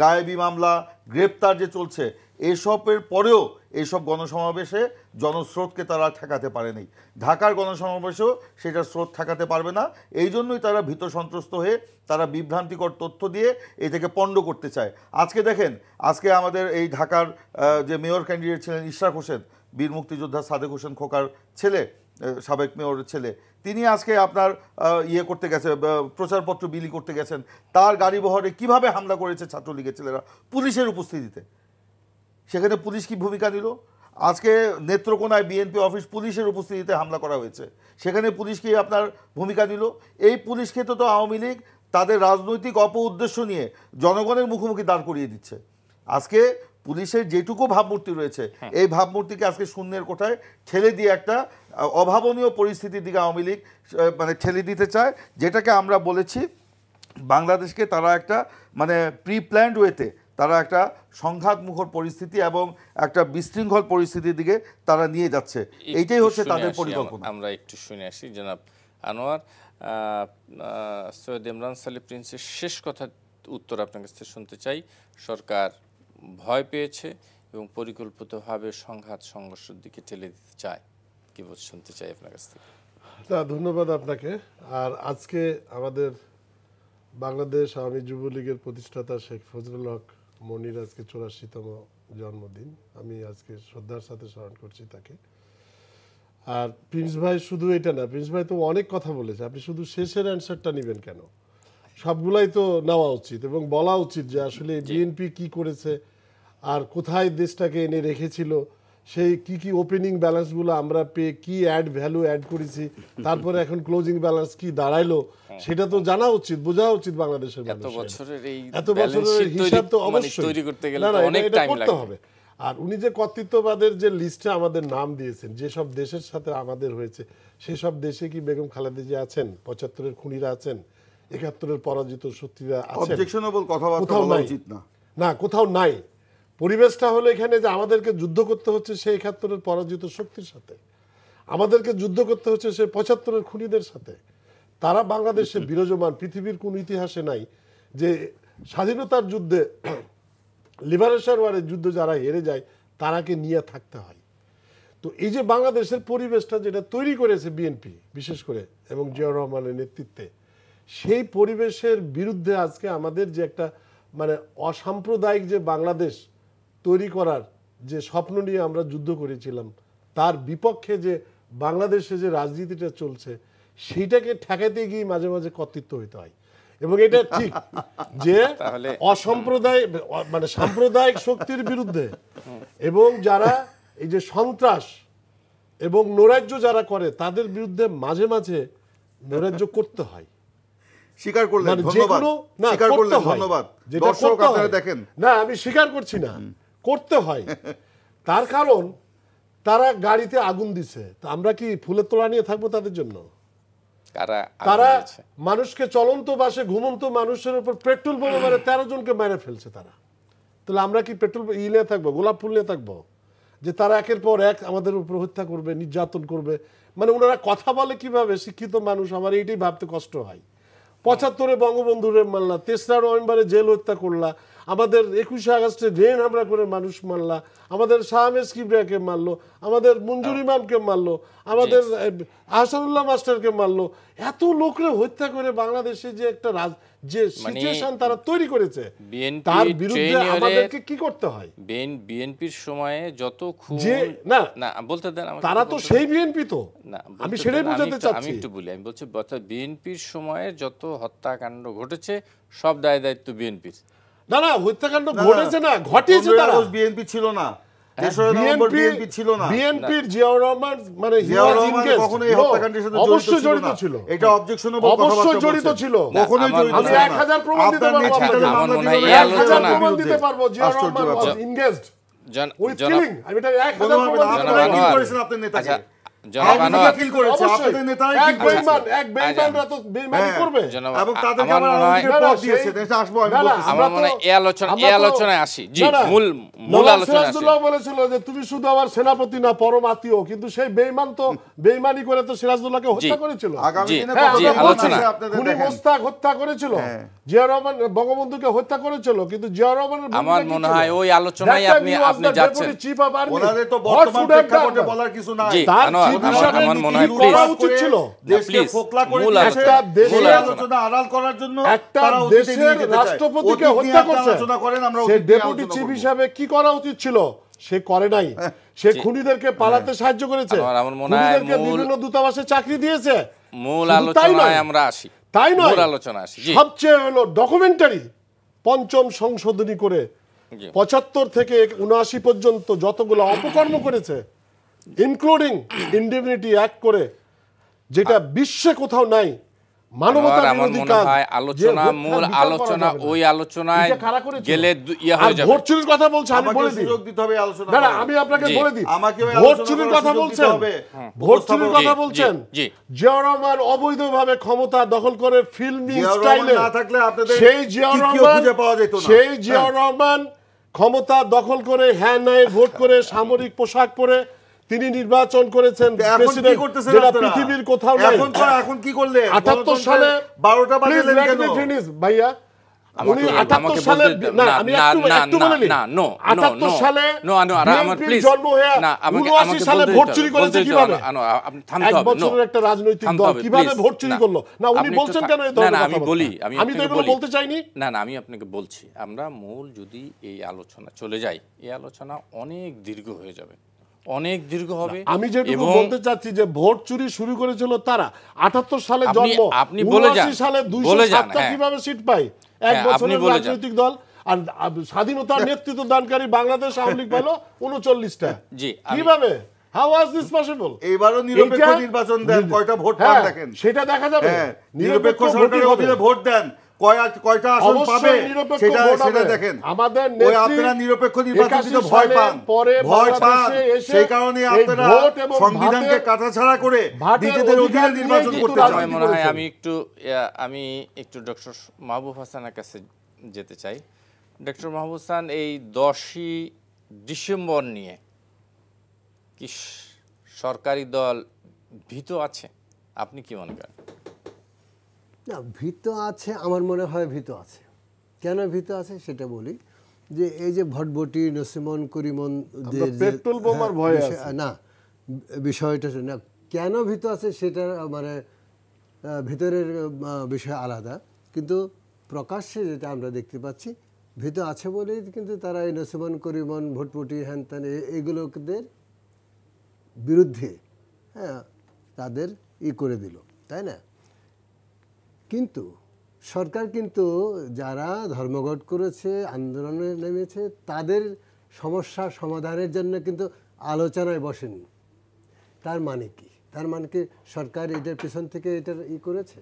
গায়েবী মামলা, গ্রেপ্তার যে চলছে, এসবের পরেও এইসব গণসমাবেশে জনস্রোতকে তারা ঠেকাতে পারেনি। ঢাকার গণসমাবেশেও সেটা স্রোত ঠেকাতে পারবে না। এই জন্যই তারা ভীত সন্ত্রস্ত হয়ে তারা বিভ্রান্তিকর তথ্য দিয়ে এই থেকে পণ্ড করতে চায়। আজকে দেখেন, আজকে আমাদের এই ঢাকার যে মেয়র ক্যান্ডিডেট ছিলেন ইশরাক হোসেন, বীর মুক্তিযোদ্ধা সাদেক হোসেন খোকার ছেলে, সাবেক মেয়রের ছেলে, তিনি আজকে আপনার করতে গেছে, প্রচারপত্র বিলি করতে গেছেন। তার গাড়ি বহরে কিভাবে হামলা করেছে ছাত্রলীগের ছেলেরা পুলিশের উপস্থিতিতে। সেখানে পুলিশ কি ভূমিকা নিল? আজকে নেত্রকোনায় বিএনপি অফিস পুলিশের উপস্থিতিতে হামলা করা হয়েছে, সেখানে পুলিশ কি আপনার ভূমিকা নিল? এই পুলিশকে তো আওয়ামী লীগ তাদের রাজনৈতিক উদ্দেশ্য নিয়ে জনগণের মুখোমুখি দাঁড় করিয়ে দিচ্ছে। আজকে পুলিশের যেটুকু ভাবমূর্তি রয়েছে, এই ভাবমূর্তিকে আজকে শূন্যের কোঠায় ঠেলে দিয়ে একটা অভাবনীয় পরিস্থিতির দিকে আওয়ামী লীগ ঠেলে দিতে চায়, যেটাকে আমরা বলেছি বাংলাদেশকে তারা একটা প্রি প্ল্যান্ড ওয়েতে তারা একটা সংঘাতমুখর পরিস্থিতি এবং একটা বিশৃঙ্খল পরিস্থিতির দিকে তারা নিয়ে যাচ্ছে। এইটাই হচ্ছে তাদের পরিকল্পনা। আমরা একটু শুনে আসি জনাব আনোয়ার। সৈয়দ ইমরান সালি প্রিন্সের শেষ কথা উত্তর আপনার কাছ থেকে শুনতে চাই। সরকার ভয় পেয়েছে এবং পরিকল্পিতভাবে সংঘাত সংঘর্ষের দিকে ঠেলে দিতে চায়, কি বলতে শুনতে চাই আপনার কাছ থেকে। ধন্যবাদ আপনাকে। আর আজকে আমাদের বাংলাদেশ আওয়ামী যুবলীগের প্রতিষ্ঠাতা শেখ ফজলুল হক মনির আজকে 84তম জন্মদিন। আমি আজকে শ্রদ্ধার সাথে স্মরণ করছি তাকে। আর প্রিন্স ভাই শুধু এটা না, প্রিন্স ভাই তো অনেক কথা বলেছে, আপনি শুধু শেষের অ্যান্সারটা নেবেন কেন? সবগুলাই তো নেওয়া উচিত এবং বলা উচিত যে আসলে বিএনপি কি করেছে আর কোথায় দেশটাকে এনে রেখেছিল, সেই কি কি ওপেনিং ব্যালেন্সগুলো আমরা পেয়ে কি ভ্যালু অ্যাড করেছি, তারপরে এখন ক্লোজিং ব্যালেন্স কি দাঁড়াইলো, সেটা তো জানা উচিত, বোঝা উচিত বাংলাদেশের মানুষের। এত বছরের হিসাব তো অবশ্যই তৈরি করতে গেলে অনেক টাইম লাগবে। আর উনি যে কর্তৃত্ববাদের যে লিস্টে আমাদের নাম দিয়েছেন, যেসব দেশের সাথে আমাদের হয়েছে, সেসব দেশে কি বেগম খালেদা জিয়া আছেন, 75-এর খুনিরা আছেন, 71-এর পরাজিত শক্তিরা আছেন? অবজেকশনেবল কথাবার্তা বলা উচিত না, না কোথাও নাই। পরিবেশটা হলো এখানে যে আমাদেরকে যুদ্ধ করতে হচ্ছে সেই 71-এর পরাজিত শক্তির সাথে, আমাদেরকে যুদ্ধ করতে হচ্ছে সেই 75-এর খুনিদের সাথে। তারা বাংলাদেশে বিরাজমান, পৃথিবীর কোন ইতিহাসে নাই যে স্বাধীনতার যুদ্ধে, লিবারেশন ওয়ারের যুদ্ধে যারা হেরে যায় তারাকে নিয়ে থাকতে হয়। তো এই যে বাংলাদেশের পরিবেশটা যেটা তৈরি করেছে বিএনপি বিশেষ করে এবং জিয়াউর রহমানের নেতৃত্বে, সেই পরিবেশের বিরুদ্ধে আজকে আমাদের যে একটা অসাম্প্রদায়িক যে বাংলাদেশ তৈরি করার যে স্বপ্ন নিয়ে আমরা যুদ্ধ করেছিলাম, তার বিপক্ষে যে বাংলাদেশে যে রাজনীতিটা চলছে, সেইটাকে ঠেকাতে গিয়ে মাঝে মাঝে কর্তৃত্ব হইতে হয়। এবং এটা ঠিক যে সাম্প্রদায়িক শক্তির বিরুদ্ধে এবং যারা এই যে সন্ত্রাস এবং নৈরাজ্য যারা করে তাদের বিরুদ্ধে মাঝে মাঝে নৈরাজ্য করতে হয়। স্বীকার করলেন, ধন্যবাদ। স্বীকার করলেন, ধন্যবাদ। দর্শক আপনারা দেখেন, না আমি স্বীকার করছি না, করতে হয়। তার কারণ তারা গাড়িতে আগুন দিছে, তো আমরা কি ফুলের তোড়া নিয়ে থাকবো তাদের জন্য? তারা মানুষকে চলন্ত বাসে ঘুমন্ত মানুষের উপর পেট্রোল বোমা মেরে 13 জনকে মেরে ফেলছে তারা। তাহলে আমরা কি পেট্রোল নিয়ে থাকবো, গোলাপ ফুল নিয়ে থাকবো যে তারা একের পর এক আমাদের উপর হত্যা করবে, নির্যাতন করবে? ওনারা কথা বলে কিভাবে, শিক্ষিত মানুষ, আমার এইটাই ভাবতে কষ্ট হয়। 75-এ বঙ্গবন্ধুরে মারলা, 3রা নভেম্বরে জেল হত্যা করলা, আমাদের 21শে আগস্টে ড্রেন হামলা করে মানুষ মারলা, আমাদের শাহমেজ কিবরিয়াকে মারলো, আমাদের মঞ্জুর ইমামকে মারলো, আমাদের আহসানুল্লাহ মাস্টারকে মারলো। এত লোকরে হত্যা করে বাংলাদেশে যে একটা যে সিচুয়েশন তারা তৈরি করেছে, তার বিরুদ্ধে আমাদেরকে কি করতে হয়? বিএনপির সময়ে যত না বলতে দেন, তারা তো সেই বিএনপি, তো আমি সেটাই বোঝাতে চাচ্ছি। আমি একটু বলি, আমি বলছি বিএনপির সময়ে যত হত্যাকাণ্ড ঘটেছে সব দায় দায়িত্ব বিএনপির। না না, হত্যাকাণ্ড ঘটেছে না, ঘটিয়েছে তারা। বিএনপি ছিল না, তেসরা নভেম্বর বিএনপি ছিল না। বিএনপির জিয়াউর রহমান মানে জিয়াউর রহমান কখনো এই হত্যাকাণ্ডের সাথে অবশ্যই জড়িত ছিল, এটা অবজেকশনেবল কথা। অবশ্যই জড়িত ছিল, কখনোই জড়িত আমি 1000 প্রমাণ দিতে পারবো, 1000 প্রমাণ দিতে পারবো জিয়াউর রহমান ওয়াজ এনগেজড উইথ কিলিং। আমি এটা 1000 প্রমাণ দিতে পারবো। কি করেছেন আপনার নেতাকে? তুমি শুধু আমার সেনাপতি না পরম আত্মীয়, কিন্তু সেই বেঈমান তো বেঈমানি করে তো সিরাজউদ্দৌলাকে হত্যা করেছিল, মোস্তাক হত্যা করেছিল, জিয়া রহমান বঙ্গবন্ধুকে হত্যা করেছিল, কিন্তু জিয়া রহমানের আমার মনে হয় ওই আলোচনায় আপনি যাচ্ছেন। চিফ অফ আর্মি ওনাদের তো বর্তমান প্রেক্ষাপটে বলার কিছু নাই। আমার মনে হয় করা উচিত ছিল দেশকে ফোকলা করে একটা দেশের আলোচনা আড়াল করার জন্য একটা দেশের রাষ্ট্রপতিকে হত্যা করছে, সে ডেপুটি চিফ হিসাবে কি করা উচিত ছিল সে করে নাই। সে খুনিদেরকে পালাতে সাহায্য করেছে, খুনিদেরকে বিভিন্ন দূতাবাসে চাকরি দিয়েছে। মূল আলোচনায় আমরা আসি, তাই নয়, মূল আলোচনা আসি। সবচেয়ে হলো ডকুমেন্টারি পঞ্চম সংশোধনী করে 75 থেকে 79 পর্যন্ত যতগুলো অপকর্ম করেছে, ইনক্লুডিং ইনডিগনিটি অ্যাক্ট করে, যেটা বিশ্বে কোথাও নাই। মানবতার বিরোধী কাজ, আলোচনা মূল আলোচনা ওই আলোচনায় গেলে ইয়া হয়ে যাবে। ভোট চুরির কথা বলছে, আমি বলে দিই, সুযোগ দিতে হবে আলোচনা। না আমি আপনাকে বলে দিই, আমাকে ভোট চুরির কথা বলছেন, ভোট চুরির কথা বলছেন। জিয়াউর রহমান অবৈধভাবে ক্ষমতা দখল করে ফিল্মি স্টাইলে, না থাকলে আপনাদের সেই জিয়াউর রহমান খুঁজে পাওয়া যেত না। সেই জিয়াউর রহমান ক্ষমতা দখল করে হ্যাঁ নাই ভোট করে সামরিক পোশাক পরে তিনি নির্বাচন করেছেন প্রেসিডেন্ট, যেটা পৃথিবীর কোথাও নাই। এখন কি করলে 78 সালে 12টা বাজলেন কেন ভাইয়া? উনি 78 সালে, না আমি একটু বলে নিই, 78 সালে বিএনপির জন্ম হয়ে 79 সালে ভোট চুরি করেছে কিভাবে? এক বছরের একটা রাজনৈতিক দল কিভাবে ভোট চুরি করলো? না উনি বলছেন কেন এই দল? আমি বলি, আমি তো এগুলো বলতে চাইনি। না আমি আপনাকে বলছি, আমরা মূল যদি এই আলোচনা চলে যাই, এই আলোচনা অনেক দীর্ঘ হয়ে যাবে, অনেক দীর্ঘ হবে। আমি যেটুকু বলতে চাচ্ছি যে ভোট চুরি শুরু করেছিল তারা, 78 সালে জন্ম, আপনি বলে যান, 79 সালে 207টা কিভাবে সিট পায় এক বছরের রাজনৈতিক দল? আর স্বাধীনতার নেতৃত্ব দানকারী বাংলাদেশ আওয়ামী লীগ পেল 39টা। জি, কিভাবে? How was this possible? এবারও নিরপেক্ষ নির্বাচন দেন, কয়টা ভোট পান দেখেন, সেটা দেখা যাবে। নিরপেক্ষ সরকারের অধীনে ভোট দেন, কয়টা আসন পাবে সেটা দেখেন। আমাদের ওই আপনারা নিরপেক্ষ নির্বাচন দিতে ভয় পান, সেই কারণে আপনারা সংবিধানকে কাটাছাড়া করে নিজেদের অধীনে নির্বাচন করতে চান। মনে হয় আমি একটু ডক্টর মাহবুব হাসানের কাছে যেতে চাই। ডক্টর মাহবুব হাসান, এই 10ই ডিসেম্বর নিয়ে কি সরকারি দল ভীত আছে? আপনি কি মনে করেন? না, ভীত আছে, আমার মনে হয় ভীত আছে। কেন ভীত আছে সেটা বলি। যে এই যে ভটভটি, নসিমন, করিমন, পেট্রোল বোমার ভয় আছে না, বিষয়টা না কেন ভীত আছে সেটা মানে ভিতরের বিষয় আলাদা, কিন্তু প্রকাশ্যে যেটা আমরা দেখতে পাচ্ছি ভীত আছে বলেই কিন্তু তারা এই নসিমন, করিমন, ভটভটি, হ্যান ত্যান এইগুলোদের বিরুদ্ধে তাদের করে দিল, তাই না? কিন্তু সরকার কিন্তু যারা ধর্মঘট করেছে, আন্দোলনে নেমেছে, তাদের সমস্যা সমাধানের জন্য কিন্তু আলোচনায় বসেনি। তার মানে কি? তার মানে কি সরকার এটার পেছন থেকে এটার করেছে?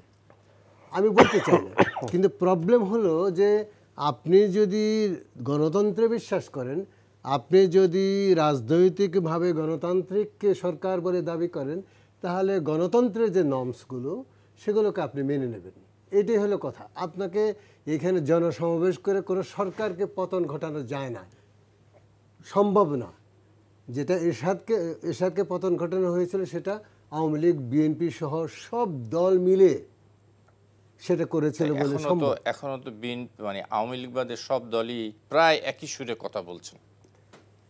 আমি বলতে চাই না, কিন্তু প্রবলেম হলো যে আপনি যদি গণতন্ত্রে বিশ্বাস করেন, আপনি যদি রাজনৈতিকভাবে গণতান্ত্রিককে সরকার বলে দাবি করেন, তাহলে গণতন্ত্রের যে নর্মসগুলো সেগুলোকে আপনি মেনে নেবেন। এটাই হলো কথা। আপনাকে এখানে জনসমাবেশ করে কোনো সরকারকে পতন ঘটানো যায় না, সম্ভব না। যেটা এরশাদকে পতন ঘটানো হয়েছিল সেটা আওয়ামী লীগ, বিএনপি সহ সব দল মিলে সেটা করেছিল বলে সম্ভব। এখনো তো বিএনপি মানে আওয়ামী লীগ বাদে সব দলই প্রায় একই সুরে কথা বলছেন।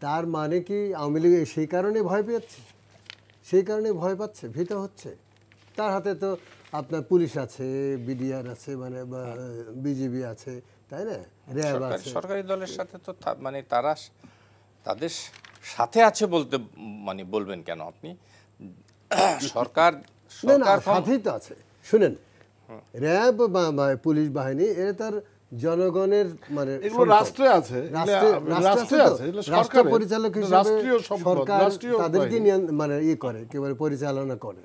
তার মানে কি আওয়ামী লীগ সেই কারণে ভয় পেয়েছে, সেই কারণে ভয় পাচ্ছে, ভীত হচ্ছে? তার হাতে তো আপনার পুলিশ আছে, বিডিআর আছে, মানে বিজিবি আছে, তাই না, র্যাব আছে। সরকারি দলের সাথে তো মানে তারা তাদের সাথে আছে বলতে মানে বলবেন কেন আপনি? সরকার সাথেই তো আছে। শুনেন, র্যাব বা পুলিশ বাহিনী এরা তার জনগণের মানে এগুলো রাষ্ট্রে আছে, রাষ্ট্র পরিচালক হিসেবে সরকার তাদেরকে মানে করে একেবারে পরিচালনা করে।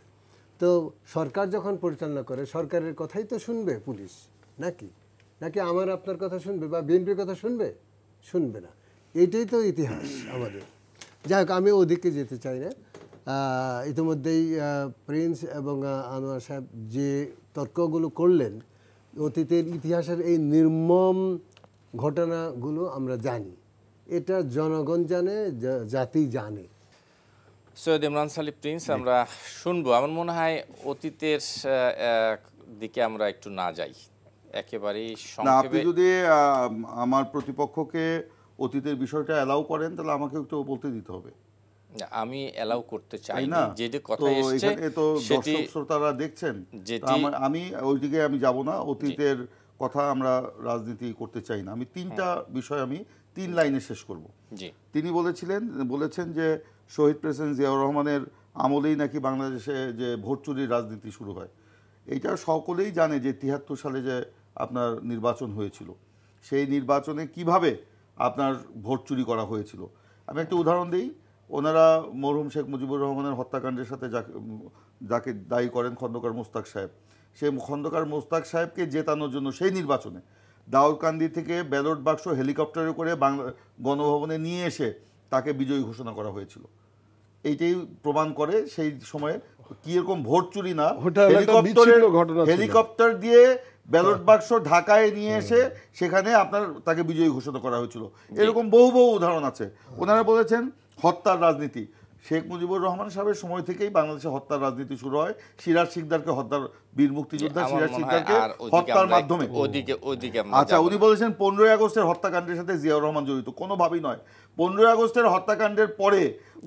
তো সরকার যখন পরিচালনা করে সরকারের কথাই তো শুনবে পুলিশ, নাকি নাকি আমার আপনার কথা শুনবে বা বিএনপির কথা শুনবে? শুনবে না। এইটাই তো ইতিহাস আমাদের। যাই হোক, আমি ওদিকে যেতে চাই না। ইতিমধ্যেই প্রিন্স এবং আনোয়ার সাহেব যে তর্কগুলো করলেন, অতীতের ইতিহাসের এই নির্মম ঘটনাগুলো আমরা জানি, এটা জনগণ জানে, জাতি জানে। সৈয়দ ইমরান সালি প্রিন্স, আমরা শুনবো। আমার মনে হয় অতীতের দিকে আমরা একটু না যাই, একেবারেই সংক্ষেপে। আপনি যদি আমার প্রতিপক্ষকে অতীতের বিষয়টা অ্যালাউ করেন তাহলে আমাকে একটু বলতে দিতে হবে। আমি অ্যালাউ করতে চাই না, যেটা কথা এসেছে তো দর্শক শ্রোতারা দেখছেন, আমি ওইদিকে আমি যাব না। অতীতের কথা আমরা রাজনীতি করতে চাই না। আমি তিনটা বিষয় আমি 3 লাইনে শেষ করব। তিনি বলেছেন যে শহীদ প্রেসিডেন্ট জিয়াউর রহমানের আমলেই নাকি বাংলাদেশে যে ভোট চুরির রাজনীতি শুরু হয়। এইটা সকলেই জানে যে 73 সালে যে আপনার নির্বাচন হয়েছিল, সেই নির্বাচনে কিভাবে আপনার ভোট চুরি করা হয়েছিল। আমি একটা উদাহরণ দিই। ওনারা মরহুম শেখ মুজিবুর রহমানের হত্যাকাণ্ডের সাথে যাকে দায়ী করেন খন্দকার মোস্তাক সাহেব, সেই খন্দকার মোস্তাক সাহেবকে জেতানোর জন্য সেই নির্বাচনে দাউদকান্দি থেকে ব্যালট বাক্স হেলিকপ্টারে করে গণভবনে নিয়ে এসে তাকে বিজয়ী ঘোষণা করা হয়েছিল। এইটাই প্রমাণ করে সেই সময়ে কি এরকম ভোট চুরি না, হেলিকপ্টার দিয়ে ব্যালট বাক্স ঢাকায় নিয়ে এসে সেখানে তাকে বিজয়ী ঘোষণা করা হয়েছিল। এরকম বহু বহু উদাহরণ আছে। ওনারা বলেছেন হত্যার রাজনীতি। শেখ মুজিবুর রহমান সাহেবের সময় থেকেই বাংলাদেশে হত্যার রাজনীতি শুরু হয়। সিরাজ শিকদারকে হত্যার, বীর মুক্তিযোদ্ধা সিরাজ শিকদারকে হত্যার মাধ্যমে। আচ্ছা, উনি বলেছেন 15ই আগস্টের হত্যাকাণ্ডের সাথে জিয়াউর রহমান জড়িত। কোনোভাবেই নয়। 15ই আগস্টের হত্যাকাণ্ডের পরে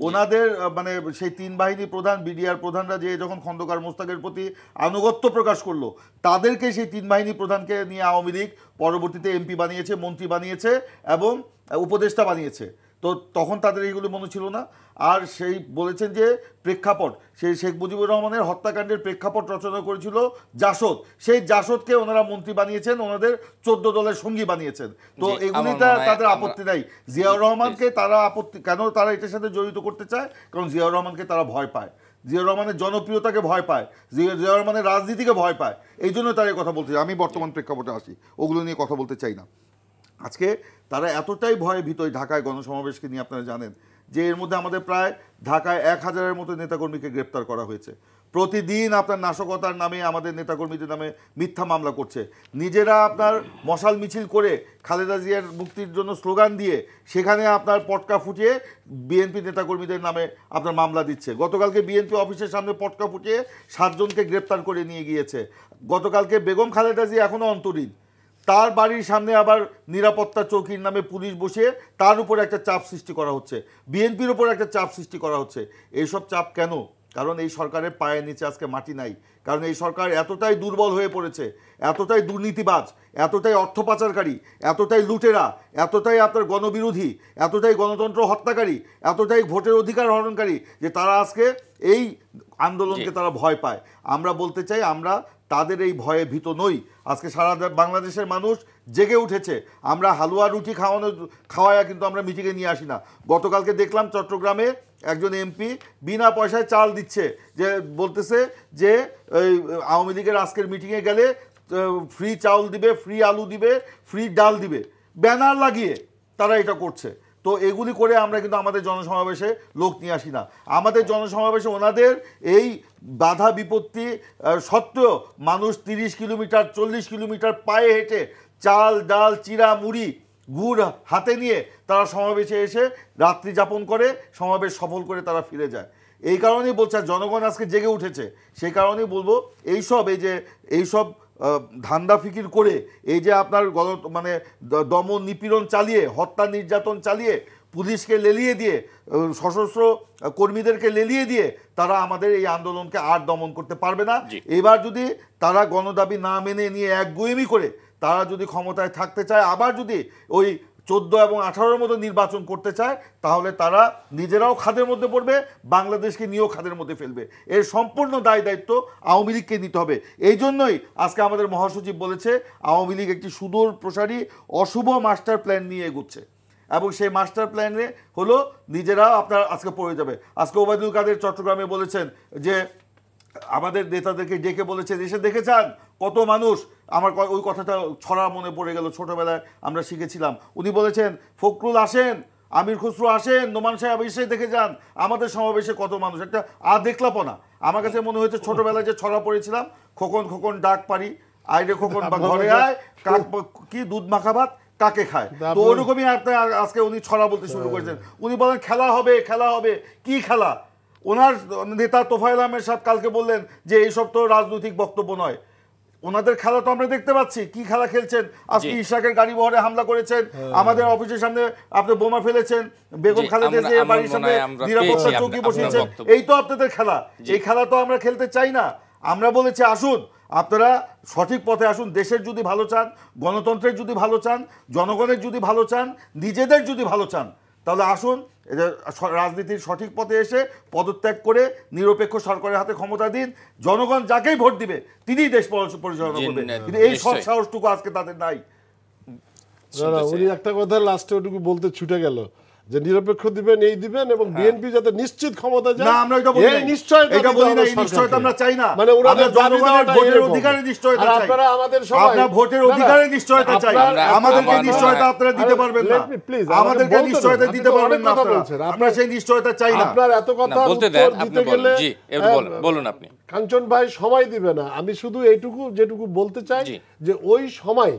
ওনাদের মানে সেই 3 বাহিনী প্রধান, বিডিআর প্রধানরা যে যখন খন্দকার মোস্তাকের প্রতি আনুগত্য প্রকাশ করলো, তাদেরকে সেই 3 বাহিনী প্রধানকে নিয়ে আওয়ামী লীগ পরবর্তীতে এমপি বানিয়েছে, মন্ত্রী বানিয়েছে এবং উপদেষ্টা বানিয়েছে। তো তখন তাদের এইগুলো মনে ছিল না। আর সেই বলেছেন যে প্রেক্ষাপট, সেই শেখ মুজিবুর রহমানের হত্যাকাণ্ডের প্রেক্ষাপট রচনা করেছিল জাসদ। সেই জাসদকে ওনারা মন্ত্রী বানিয়েছেন, ওনাদের 14 দলের সঙ্গী বানিয়েছেন। তো এগুলিটা তাদের আপত্তি নাই। জিয়াউর রহমানকে তারা কেন তারা এটার সাথে জড়িত করতে চায়? কারণ জিয়াউর রহমানকে তারা ভয় পায়, জিয়াউর রহমানের জনপ্রিয়তাকে ভয় পায়, জিয়াউর রহমানের রাজনীতিকে ভয় পায়। এই জন্য তারা এই কথা বলতে চায়। আমি বর্তমান প্রেক্ষাপটে আসি, ওগুলো নিয়ে কথা বলতে চাই না। আজকে তারা এতটাই ভয়ে ভীত, ঢাকায় গণসমাবেশকে নিয়ে আপনারা জানেন যে এর মধ্যে আমাদের প্রায় ঢাকায় 1000-এর মতো নেতাকর্মীকে গ্রেপ্তার করা হয়েছে। প্রতিদিন আপনার নাশকতার নামে আমাদের নেতাকর্মীদের নামে মিথ্যা মামলা করছে। নিজেরা আপনার মশাল মিছিল করে খালেদা জিয়ার মুক্তির জন্য স্লোগান দিয়ে সেখানে আপনার পটকা ফুটিয়ে বিএনপি নেতাকর্মীদের নামে আপনার মামলা দিচ্ছে। গতকালকে বিএনপি অফিসের সামনে পটকা ফুটিয়ে 7 জনকে গ্রেপ্তার করে নিয়ে গিয়েছে। গতকালকে বেগম খালেদা জিয়া এখনও অন্তরীণ, তার বাড়ির সামনে আবার নিরাপত্তা চৌকির নামে পুলিশ বসিয়ে তার উপর একটা চাপ সৃষ্টি করা হচ্ছে, বিএনপির উপর একটা চাপ সৃষ্টি করা হচ্ছে। এইসব চাপ কেন? কারণ এই সরকারের পায়ের নিচে আজকে মাটি নাই। কারণ এই সরকার এতটাই দুর্বল হয়ে পড়েছে, এতটাই দুর্নীতিবাজ, এতটাই অর্থ পাচারকারী, এতটাই লুটেরা, এতটাই আপনার গণবিরোধী, এতটাই গণতন্ত্র হত্যাকারী, এতটাই ভোটের অধিকার হরণকারী যে তারা আজকে এই আন্দোলনকে তারা ভয় পায়। আমরা বলতে চাই আমরা তাদের এই ভয়ে ভীত নই। আজকে সারা বাংলাদেশের মানুষ জেগে উঠেছে। আমরা হালুয়া রুটি খাওয়ায়া কিন্তু আমরা মিটিংয়ে নিয়ে আসি না। গতকালকে দেখলাম চট্টগ্রামে একজন এমপি বিনা পয়সায় চাল দিচ্ছে, যে বলতেছে যে আওয়ামী লীগের আজকের মিটিংয়ে গেলে ফ্রি চাউল দিবে, ফ্রি আলু দিবে, ফ্রি ডাল দিবে, ব্যানার লাগিয়ে তারা এটা করছে। তো এগুলি করে আমরা কিন্তু আমাদের জনসমাবেশে লোক নিয়ে আসি না। আমাদের জনসমাবেশে ওনাদের এই বাধা বিপত্তি সত্ত্বেও মানুষ 30 কিলোমিটার 40 কিলোমিটার পায়ে হেঁটে চাল ডাল চিরা মুড়ি গুড় হাতে নিয়ে তারা সমাবেশে এসে রাত্রি যাপন করে, সমাবেশ সফল করে তারা ফিরে যায়। এই কারণেই বলছে জনগণ আজকে জেগে উঠেছে। সেই কারণেই বলবো এইসব ধান্দা ফিকির করে এই যে আপনার মানে দমন নিপীড়ন চালিয়ে, হত্যা নির্যাতন চালিয়ে, পুলিশকে লেলিয়ে দিয়ে, সশস্ত্র কর্মীদেরকে লেলিয়ে দিয়ে তারা আমাদের এই আন্দোলনকে আর দমন করতে পারবে না। এবার যদি তারা গণদাবি না মেনে নিয়ে একগুয়েমি করে তারা যদি ক্ষমতায় থাকতে চায়, আবার যদি ওই 14 এবং 18-র মতো নির্বাচন করতে চায়, তাহলে তারা নিজেরাও খাদের মধ্যে পড়বে, বাংলাদেশকে নিয়েও খাদের মধ্যে ফেলবে। এর সম্পূর্ণ দায় দায়িত্ব আওয়ামী লীগকে নিতে হবে। এই জন্যই আজকে আমাদের মহাসচিব বলেছে আওয়ামী লীগ একটি সুদূর প্রসারী অশুভ মাস্টার প্ল্যান নিয়ে এগোচ্ছে, এবং সেই মাস্টার প্ল্যানে হলো নিজেরা আপনার আজকে পড়ে যাবে। আজকে ওবায়দুল কাদের চট্টগ্রামে বলেছেন যে আমাদের নেতাদেরকে ডেকে বলেছেন এসে দেখে যান কত মানুষ। আমার ওই কথাটা ছড়া মনে পড়ে গেল, ছোটবেলায় আমরা শিখেছিলাম। উনি বলেছেন ফখরুল আসেন, আমির খুসরো আসেন, নোমান সাহেব এসে দেখে যান আমাদের সমাবেশে কত মানুষ। একটা দেখলাপনা। আমার কাছে মনে হয়েছে ছোটবেলায় যে ছড়া পড়েছিলাম, খোকন খোকন ডাক পারি আইরে খোকন বা ঘরে আয়, কাক কি দুধ মাখা ভাত কাকে খায়। তো ওরকমই আজকে উনি ছড়া বলতে শুরু করেছেন। উনি বলেন খেলা হবে, খেলা হবে। কি খেলা? ওনার নেতা তোফায়েল আহমেদ সাহেব কালকে বললেন যে এইসব তো রাজনৈতিক বক্তব্য নয়। ওনাদের খেলা তো আমরা দেখতে পাচ্ছি, কি খেলা খেলছেন। আজকে ইশাকের গাড়ি বহরে হামলা করেছেন, আমাদের অফিসের সামনে আপনি বোমা ফেলেছেন, বেগম খালেদা জিয়ার বাড়ির সামনে নিরাপত্তা চৌকি বসিয়েছেন। এই তো আপনাদের খেলা। এই খেলা তো আমরা খেলতে চাই না। আমরা বলেছি আসুন আপনারা সঠিক পথে আসুন। দেশের যদি ভালো চান, গণতন্ত্রের যদি ভালো চান, জনগণের যদি ভালো চান, নিজেদের যদি ভালো চান, তাহলে আসুন রাজনীতির সঠিক পথে এসে পদত্যাগ করে নিরপেক্ষ সরকারের হাতে ক্ষমতা দিন। জনগণ যাকেই ভোট দিবে তিনিই দেশ পরিচালনা করবে। কিন্তু এই সৎ সাহসটুকু আজকে তাদের নাই। উনি একটা কথা লাস্টে ওটুকু বলতে ছুটে গেল যে নিরপেক্ষ দিবেন, এই দিবেন, এবং বিএনপি যাতে নিশ্চিত ক্ষমতা যায়। না, আমরা এটা বলি না। এটা বলি না, এই নিশ্চয়তা আমরা চাই না। মানে আমরা জনগণের ভোটের অধিকারের নিশ্চয়তা চাই। আপনারা আমাদের সবাই আপনারা ভোটের অধিকারের নিশ্চয়তা চাই। আমাদেরকে নিশ্চয়তা আপনারা দিতে পারবেন না। আমাদেরকে নিশ্চয়তা দিতে পারবেন না আপনারা। আমরা সেই নিশ্চয়তা চাই না। আপনার এত কথা বলতে দেন, আপনি বলুন। জি, বলুন আপনি। কাঞ্চন ভাই সময় দিবে না। আমি শুধু এইটুকু যেটুকু বলতে চাই যে ওই সময়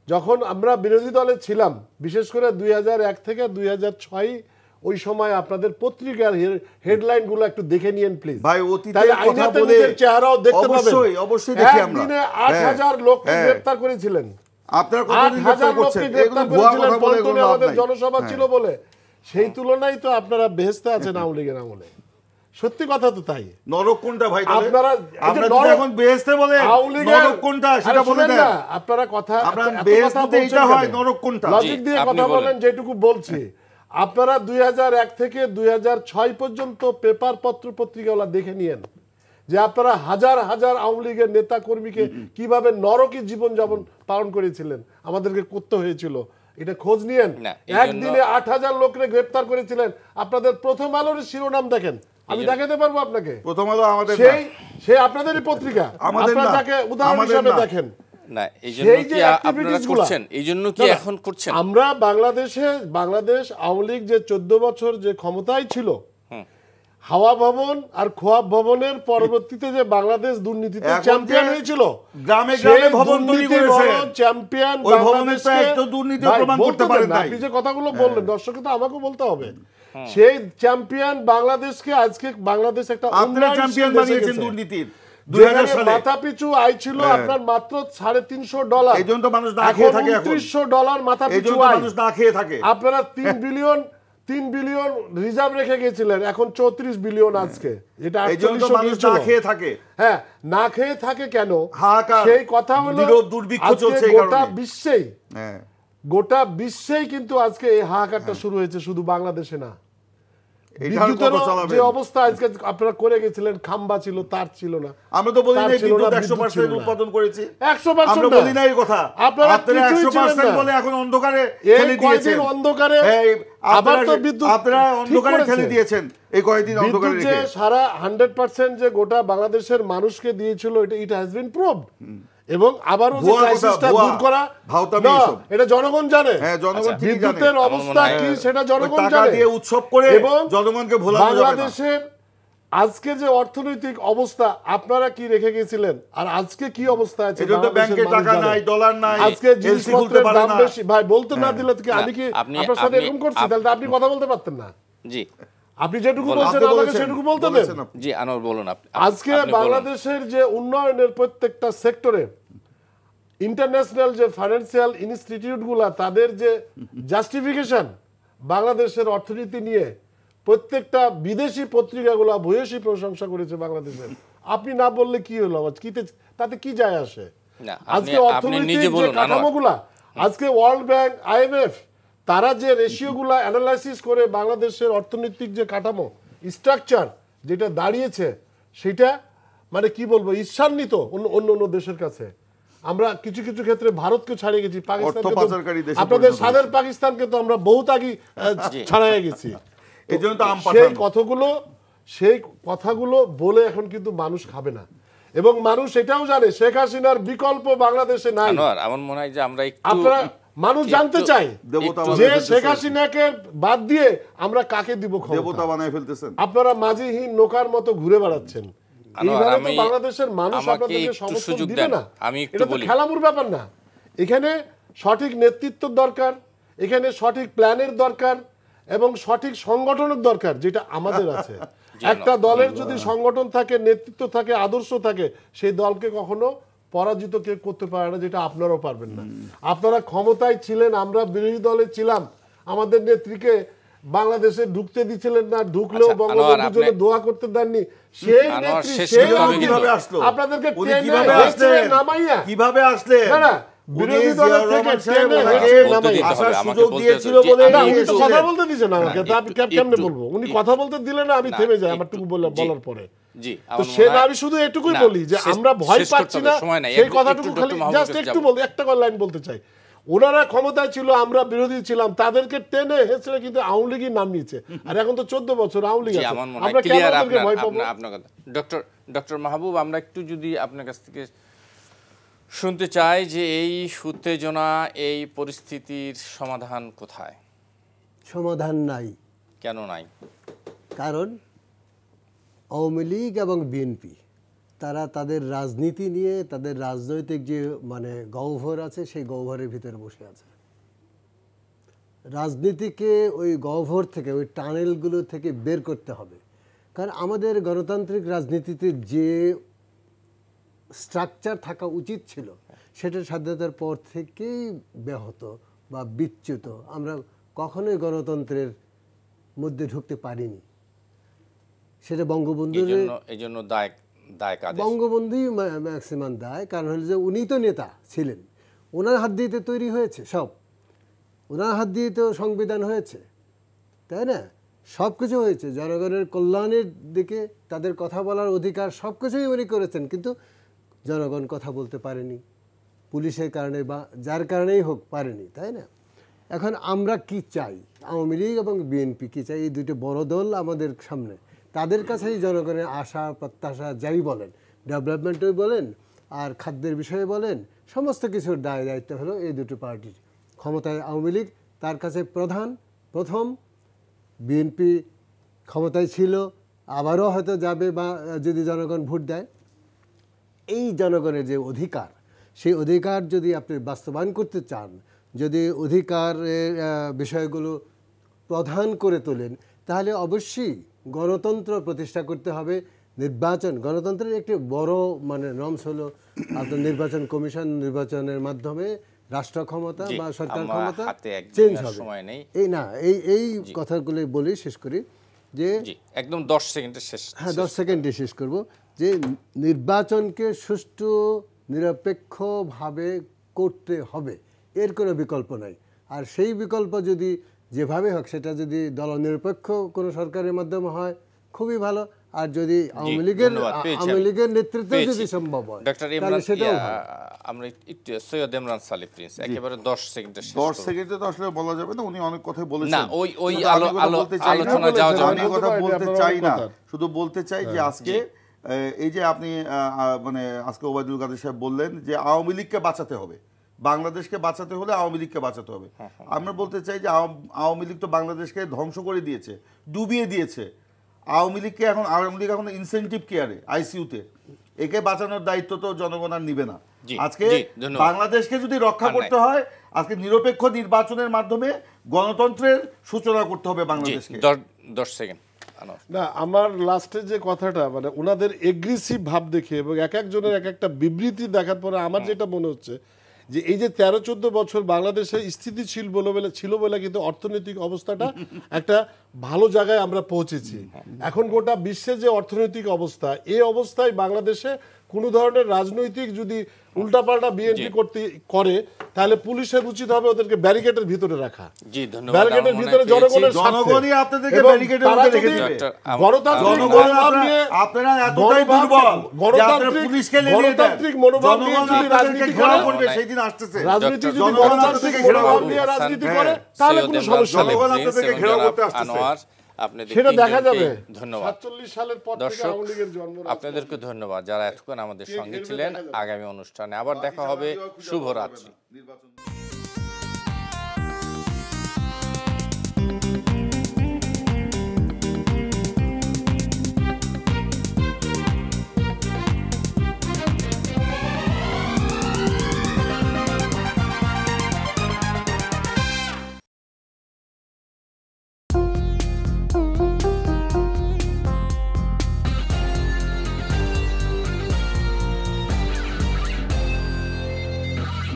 যখন আমরা বিরোধী দলে ছিলাম, বিশেষ করে 2001 থেকে 2006, ওই সময় আপনাদের পত্রিকার হেডলাইনগুলো একটু দেখে নিয়েন প্লিজ ভাই। অতীতের কথা বলে চেহারাও দেখতে পাবেন। অবশ্যই দেখি আমরা। একদিনে 8000 লোককে গ্রেফতার করেছিলেন। আপনারা কতদিন গ্রেফতার করছেন? এগুলো ভুয়া কথা বলে কোনো লাভ নাই। জনসভা ছিল বলে সেই তুলনায় তো আপনারা বেহেশতে আছেন আওয়ামী লীগের আমলে। সত্যি কথা তো তাই। নরক কোনটা ভাই? আপনারা এখন বেহেশতে বলে নরক কোনটা সেটা বলে দেন। আপনারা কথা বেহেশতে এইটা হয়, নরক কোনটা? লজিক দিয়ে কথা বলেন। যেটুকু বলছি, আপনারা 2001 থেকে 2006 পর্যন্ত পেপার পত্র পত্রিকাগুলো দেখে নিয়েন যে আপনারা হাজার হাজার আওয়ামী লীগের নেতা কর্মীকে কিভাবে নরকী জীবনযাপন পালন করেছিলেন, আমাদেরকে করতে হয়েছিল। এটা খোঁজ নিয়েন। একদিনে 8000 লোককে গ্রেফতার করেছিলেন। আপনাদের প্রথম আলোর শিরোনাম দেখেন, আমি দেখাতে পারবো আপনাকে। প্রথম আলো আমাদের সেই আপনাদেরদের পত্রিকা, আপনারা যাকে উদাহরণ হিসেবে দেখেন। না, এইজন্য কি আপনারা করছেন? এইজন্য কি এখন করছেন? আমরা বাংলাদেশ আওয়ামী লীগ যে 14 বছর যে ক্ষমতায় ছিল, হাওয়া ভবন আর খোয়াব ভবনের পরবর্তীতে যে বাংলাদেশ দুর্নীতিতে চ্যাম্পিয়ন হয়েছিল, গ্রামে গ্রামে ভবন তৈরি করেছে চ্যাম্পিয়ন। ওই ভবনের তো একটা দুর্নীতি প্রমাণ করতে পারেন না। আপনি যে কথাগুলো বললেন দর্শককে তো আমাকে বলতে হবে। সেই চ্যাম্পিয়ন বাংলাদেশকে আজকে বাংলাদেশ একটা চ্যাম্পিয়ন বানিয়েছেন দুর্নীতির। মাথা পিছু আয় ছিল আপনার মাত্র $350। এই জন্য তো মানুষ না খেয়ে থাকে। $29 মাথা পিছু আয়, মানুষ না খেয়ে থাকে। আপনারা 3 বিলিয়ন রিজার্ভ রেখে গেছিলেন, এখন 34 বিলিয়ন আজকে। এটা 48 মানুষ না খেয়ে থাকে। হ্যাঁ, না খেয়ে থাকে কেন? সেই কথা হলো দুর্ভিক্ষ চলছে গোটা বিশ্বেই কিন্তু আজকে এই হাহাকারটা শুরু হয়েছে, শুধু বাংলাদেশে না। যে অবস্থা আজকে আপনারা করে গেছিলেন, খাম্বা ছিল, তার ছিল না। আমরা তো বলি না বিদ্যুৎ 100% উৎপাদন করেছি। 100% আমরা বলি না এই কথা। আপনারা 100% বলে এখন অন্ধকারে ঠেলে দিয়েছেন। অন্ধকারে আবার তো বিদ্যুৎ আপনারা অন্ধকারে ঠেলে দিয়েছেন। এই কয়েকদিন অন্ধকারে রেখে যে সারা 100% যে গোটা বাংলাদেশের মানুষকে দিয়েছিল, এটা ইট হ্যাজ বিন প্রুভড। এবং আবারও যে ক্রাইসিসটা দূর করা, এটা জনগণ জানে। বিদ্যুতের অবস্থা কি সেটা জনগণ জানে। উৎসব করে জনগণকে ভোলানো যাবে না। বাংলাদেশের আজকে যে অর্থনৈতিক অবস্থা, আপনারা কি রেখে গেছিলেন আর আজকে কি অবস্থা আছে? ব্যাংকে টাকা নাই, ডলার নাই, আজকে জিনিসপত্রের দাম বেশি। ভাই বলতে না দিলে কি আমি কি আপনার সাথে এরকম করছি? তাহলে আপনি কথা বলতে পারতেন না। জি, আপনি যেটুকু বলছেন আমাকে সেটুকু বলতে দেন। জি, আনোয়ার বলুন। আজকে বাংলাদেশের যে উন্নয়নের প্রত্যেকটা সেক্টরে ইন্টারন্যাশনাল যে ফাইন্যান্সিয়াল ইনস্টিটিউটগুলো, তাদের যে জাস্টিফিকেশন বাংলাদেশের অর্থনীতি নিয়ে, প্রত্যেকটা বিদেশি পত্রিকাগুলো ভূয়সী প্রশংসা করেছে বাংলাদেশের। আপনি না বললে কি হলো? তাতে কি যায় আসে? আজকে অর্থনৈতিক যে কাঠামোগুলা, আজকে ওয়ার্ল্ড ব্যাংক, IMF তারা যে রেশিওগুলো অ্যানালাইসিস করে বাংলাদেশের অর্থনৈতিক যে কাঠামো স্ট্রাকচার যেটা দাঁড়িয়েছে, সেটা মানে কি বলবো, ঈর্ষান্বিত অন্য অন্য দেশের কাছে। আমরা কিছু কিছু ক্ষেত্রে ভারতকে ছাড়িয়ে গেছি, আপনাদের স্বাধীন পাকিস্তানকে তো আমরা বহুত আগে ছাড়াই গেছি। সেই কথাগুলো বলে এখন কিন্তু মানুষ খাবে না, এবং মানুষ এটাও জানে শেখ হাসিনার বিকল্প বাংলাদেশে নাই। আমার মনে হয় যে আমরা আপনারা মানুষ জানতে চাই যে শেখ হাসিনাকে বাদ দিয়ে আমরা কাকে দিব ক্ষমতা বানায় ফেলতেছেন। আপনারা মাঝিহীন নৌকার মতো ঘুরে বেড়াচ্ছেন। এইভাবে তো বাংলাদেশের মানুষ আপনাদেরকে সমর্থন দিবে না। এটা তো খেলামুর ব্যাপার না। এখানে সঠিক নেতৃত্ব দরকার, এখানে সঠিক প্ল্যানের দরকার, এবং সঠিক সংগঠনের দরকার, যেটা আমাদের আছে। একটা দলের যদি সংগঠন থাকে, নেতৃত্ব থাকে, আদর্শ থাকে, সেই দলকে কখনো পরাজিত কেউ করতে পারে না, যেটা আপনারাও পারবেন না। আপনারা ক্ষমতায় ছিলেন, আমরা বিরোধী দলে ছিলাম, আমাদের নেত্রীকে বাংলাদেশে ঢুকতে দিছিলেন না, ঢুকলেও বঙ্গবন্ধুর জন্য দোয়া করতে দেননি। সেই নেত্রী আপনাদেরকে নামাইয়া কিভাবে আসলে বিরোধী দলের থেকে আসার সুযোগ দিয়েছিল বলে কথা বলতে দিচ্ছেন আমাকে, তা আমি কেমনে বলবো? উনি কথা বলতে দিলে না, আমি থেমে যাই আমারটুকু বলার পরে। তো সেটা আমি শুধু এটুকুই বলি যে আমরা ভয় পাচ্ছি না, সেই কথাটুকু খালি জাস্ট একটু বলি, একটা লাইন বলতে চাই। ওনারা ক্ষমতায় ছিল, আমরা বিরোধী ছিলাম, তাদেরকে টেনে হেঁচড়ে কিন্তু আওয়ামী লীগই নাম নিয়েছে। আর এখন তো 14 বছর আওয়ামী লীগ আছে, আমরা কেন তাদেরকে ভয় পাবো? ডক্টর মাহবুব, আমরা একটু যদি আপনার কাছ থেকে শুনতে চাই যে এই উত্তেজনা, এই পরিস্থিতির সমাধান কোথায়? সমাধান নাই। কেন নাই? কারণ আওয়ামী লীগ এবং বিএনপি তারা তাদের রাজনীতি নিয়ে, তাদের রাজনৈতিক যে মানে গহ্বর আছে, সেই গহ্বরের ভিতরে বসে আছে। রাজনীতিকে ওই গহ্বর থেকে, ওই টানেলগুলো থেকে বের করতে হবে। কারণ আমাদের গণতান্ত্রিক রাজনীতিতে যে স্ট্রাকচার থাকা উচিত ছিল, সেটার স্বাধীনতার পর থেকেই ব্যাহত বা বিচ্যুত। আমরা কখনোই গণতন্ত্রের মধ্যে ঢুকতে পারিনি। সেটা বঙ্গবন্ধুর, বঙ্গবন্ধুই ম্যাক্সিমাম দায়। কারণ হলো যে উনি তো নেতা ছিলেন, ওনার হাত দিয়ে তো তৈরি হয়েছে সব, ওনার হাত দিয়ে তো সংবিধান হয়েছে, তাই না? সব কিছু হয়েছে জনগণের কল্যাণের দিকে, তাদের কথা বলার অধিকার, সব কিছুই উনি করেছেন। কিন্তু জনগণ কথা বলতে পারেনি, পুলিশের কারণে বা যার কারণেই হোক পারেনি, তাই না? এখন আমরা কি চাই, আওয়ামী লীগ এবং বিএনপি কি চাই? এই দুটো বড় দল আমাদের সামনে, তাদের কাছেই জনগণের আশা প্রত্যাশা যাই বলেন, ডেভেলপমেন্টই বলেন আর খাদ্যের বিষয়ে বলেন, সমস্ত কিছুর দায় দায়িত্ব হলো এই দুটো পার্টির। ক্ষমতায় আওয়ামী লীগ তার কাছে প্রথম, বিএনপি ক্ষমতায় ছিল, আবারও হয়তো যাবে বা যদি জনগণ ভোট দেয়। এই জনগণের যে অধিকার, সেই অধিকার যদি আপনি বাস্তবায়ন করতে চান, যদি অধিকারের বিষয়গুলো প্রধান করে তোলেন, তাহলে অবশ্যই গণতন্ত্র প্রতিষ্ঠা করতে হবে। নির্বাচন, গণতন্ত্রের একটি বড় মানে নর্মস হলো আপনার নির্বাচন কমিশন, নির্বাচনের মাধ্যমে রাষ্ট্র ক্ষমতা বা সরকার ক্ষমতা চেঞ্জ হবে। এই না, এই কথাগুলো বলে শেষ করি যে একদম 10 সেকেন্ডে শেষ। হ্যাঁ, 10 সেকেন্ডে শেষ করব যে নির্বাচনকে সুষ্ঠু নিরপেক্ষভাবে করতে হবে, এর কোনো বিকল্প নাই। আর সেই বিকল্প যদি যেভাবে হোক, সেটা যদি দলনিরপেক্ষ কোনো সরকারের মাধ্যমে হয় খুবই ভালো, আর যদি আওয়ামী লীগের নেতৃত্বে যদি সম্ভব হয়, তাহলে সেটাও ভালো। আমরা একটু সৈয়দ ইমরান সালি প্রিন্স একেবারে 10 সেকেন্ডে শেষ। 10 সেকেন্ডে তো আসলে বলা যাবে না, উনি অনেক কথা বলেছেন। না, ওই আলোচনা যাওয়া যাবে না। আমি কথা বলতে চাই না, শুধু বলতে চাই যে আজকে এই যে আপনি মানে আজকে ওবায়দুল কাদের সাহেব বললেন যে আওয়ামী লীগকে বাঁচাতে হবে, বাংলাদেশকে বাঁচাতে হলে আওয়ামী লীগকে বাঁচাতে হবে। আমরা বলতে চাই যে আওয়ামী লীগ তো বাংলাদেশকে ধ্বংস করে দিয়েছে, ডুবিয়ে দিয়েছে। আওয়ামী লীগ এখন ইনসেনটিভ কেয়ারে, আইসিইউতে। একে বাঁচানোর দায়িত্ব তো জনগণ আর নিবে না। আজকে বাংলাদেশকে যদি রক্ষা করতে হয়, আজকে নিরপেক্ষ নির্বাচনের মাধ্যমে গণতন্ত্রের সূচনা করতে হবে বাংলাদেশকে। 10 সেকেন্ড না, আমার লাস্টের যে কথাটা মানে ওনাদের এগ্রেসিভ ভাব দেখে এবং এক একজনের এক একটা বিবৃতি দেখার পরে আমার যেটা মনে হচ্ছে যে এই যে 13-14 বছর বাংলাদেশে স্থিতিশীল ছিল বলে কিন্তু অর্থনৈতিক অবস্থাটা একটা ভালো জায়গায় আমরা পৌঁছেছি। এখন গোটা বিশ্বে যে অর্থনৈতিক অবস্থা, এই অবস্থায় বাংলাদেশে কোনো ধরনের রাজনৈতিক যদি উল্টাপাল্টা বিএনপি করে, তাহলে পুলিশের উচিত হবে ওদেরকে ব্যারিকেডের ভিতরে রাখা। জি ধন্যবাদ। ব্যারিকেডের ভিতরে জনগণই আপনাদেরকে ব্যারিকেডের মধ্যে রেখে দিবে। আপনারা এতটাই দুর্বল যে আপনারা পুলিশকে লেলিয়ে দেন। মনোভাব নিয়ে যদি রাজনীতি ঘেরাও করবে, সেই দিন আসতেছে। রাজনীতি যদি গণতান্ত্রিক মনোভাব নিয়ে রাজনীতি করে, তাহলে কোনো সমস্যা নেই। জনগণ আপনাদেরকে ঘেরাও করতে আসতেছে। সেটা দেখা যাবে। ধন্যবাদ। 47 সালের পর থেকে দর্শক, আওয়ামী লীগের জন্ম। আপনাদেরকে ধন্যবাদ যারা এতক্ষণ আমাদের সঙ্গে ছিলেন। আগামী অনুষ্ঠানে আবার দেখা হবে। শুভরাত্রি।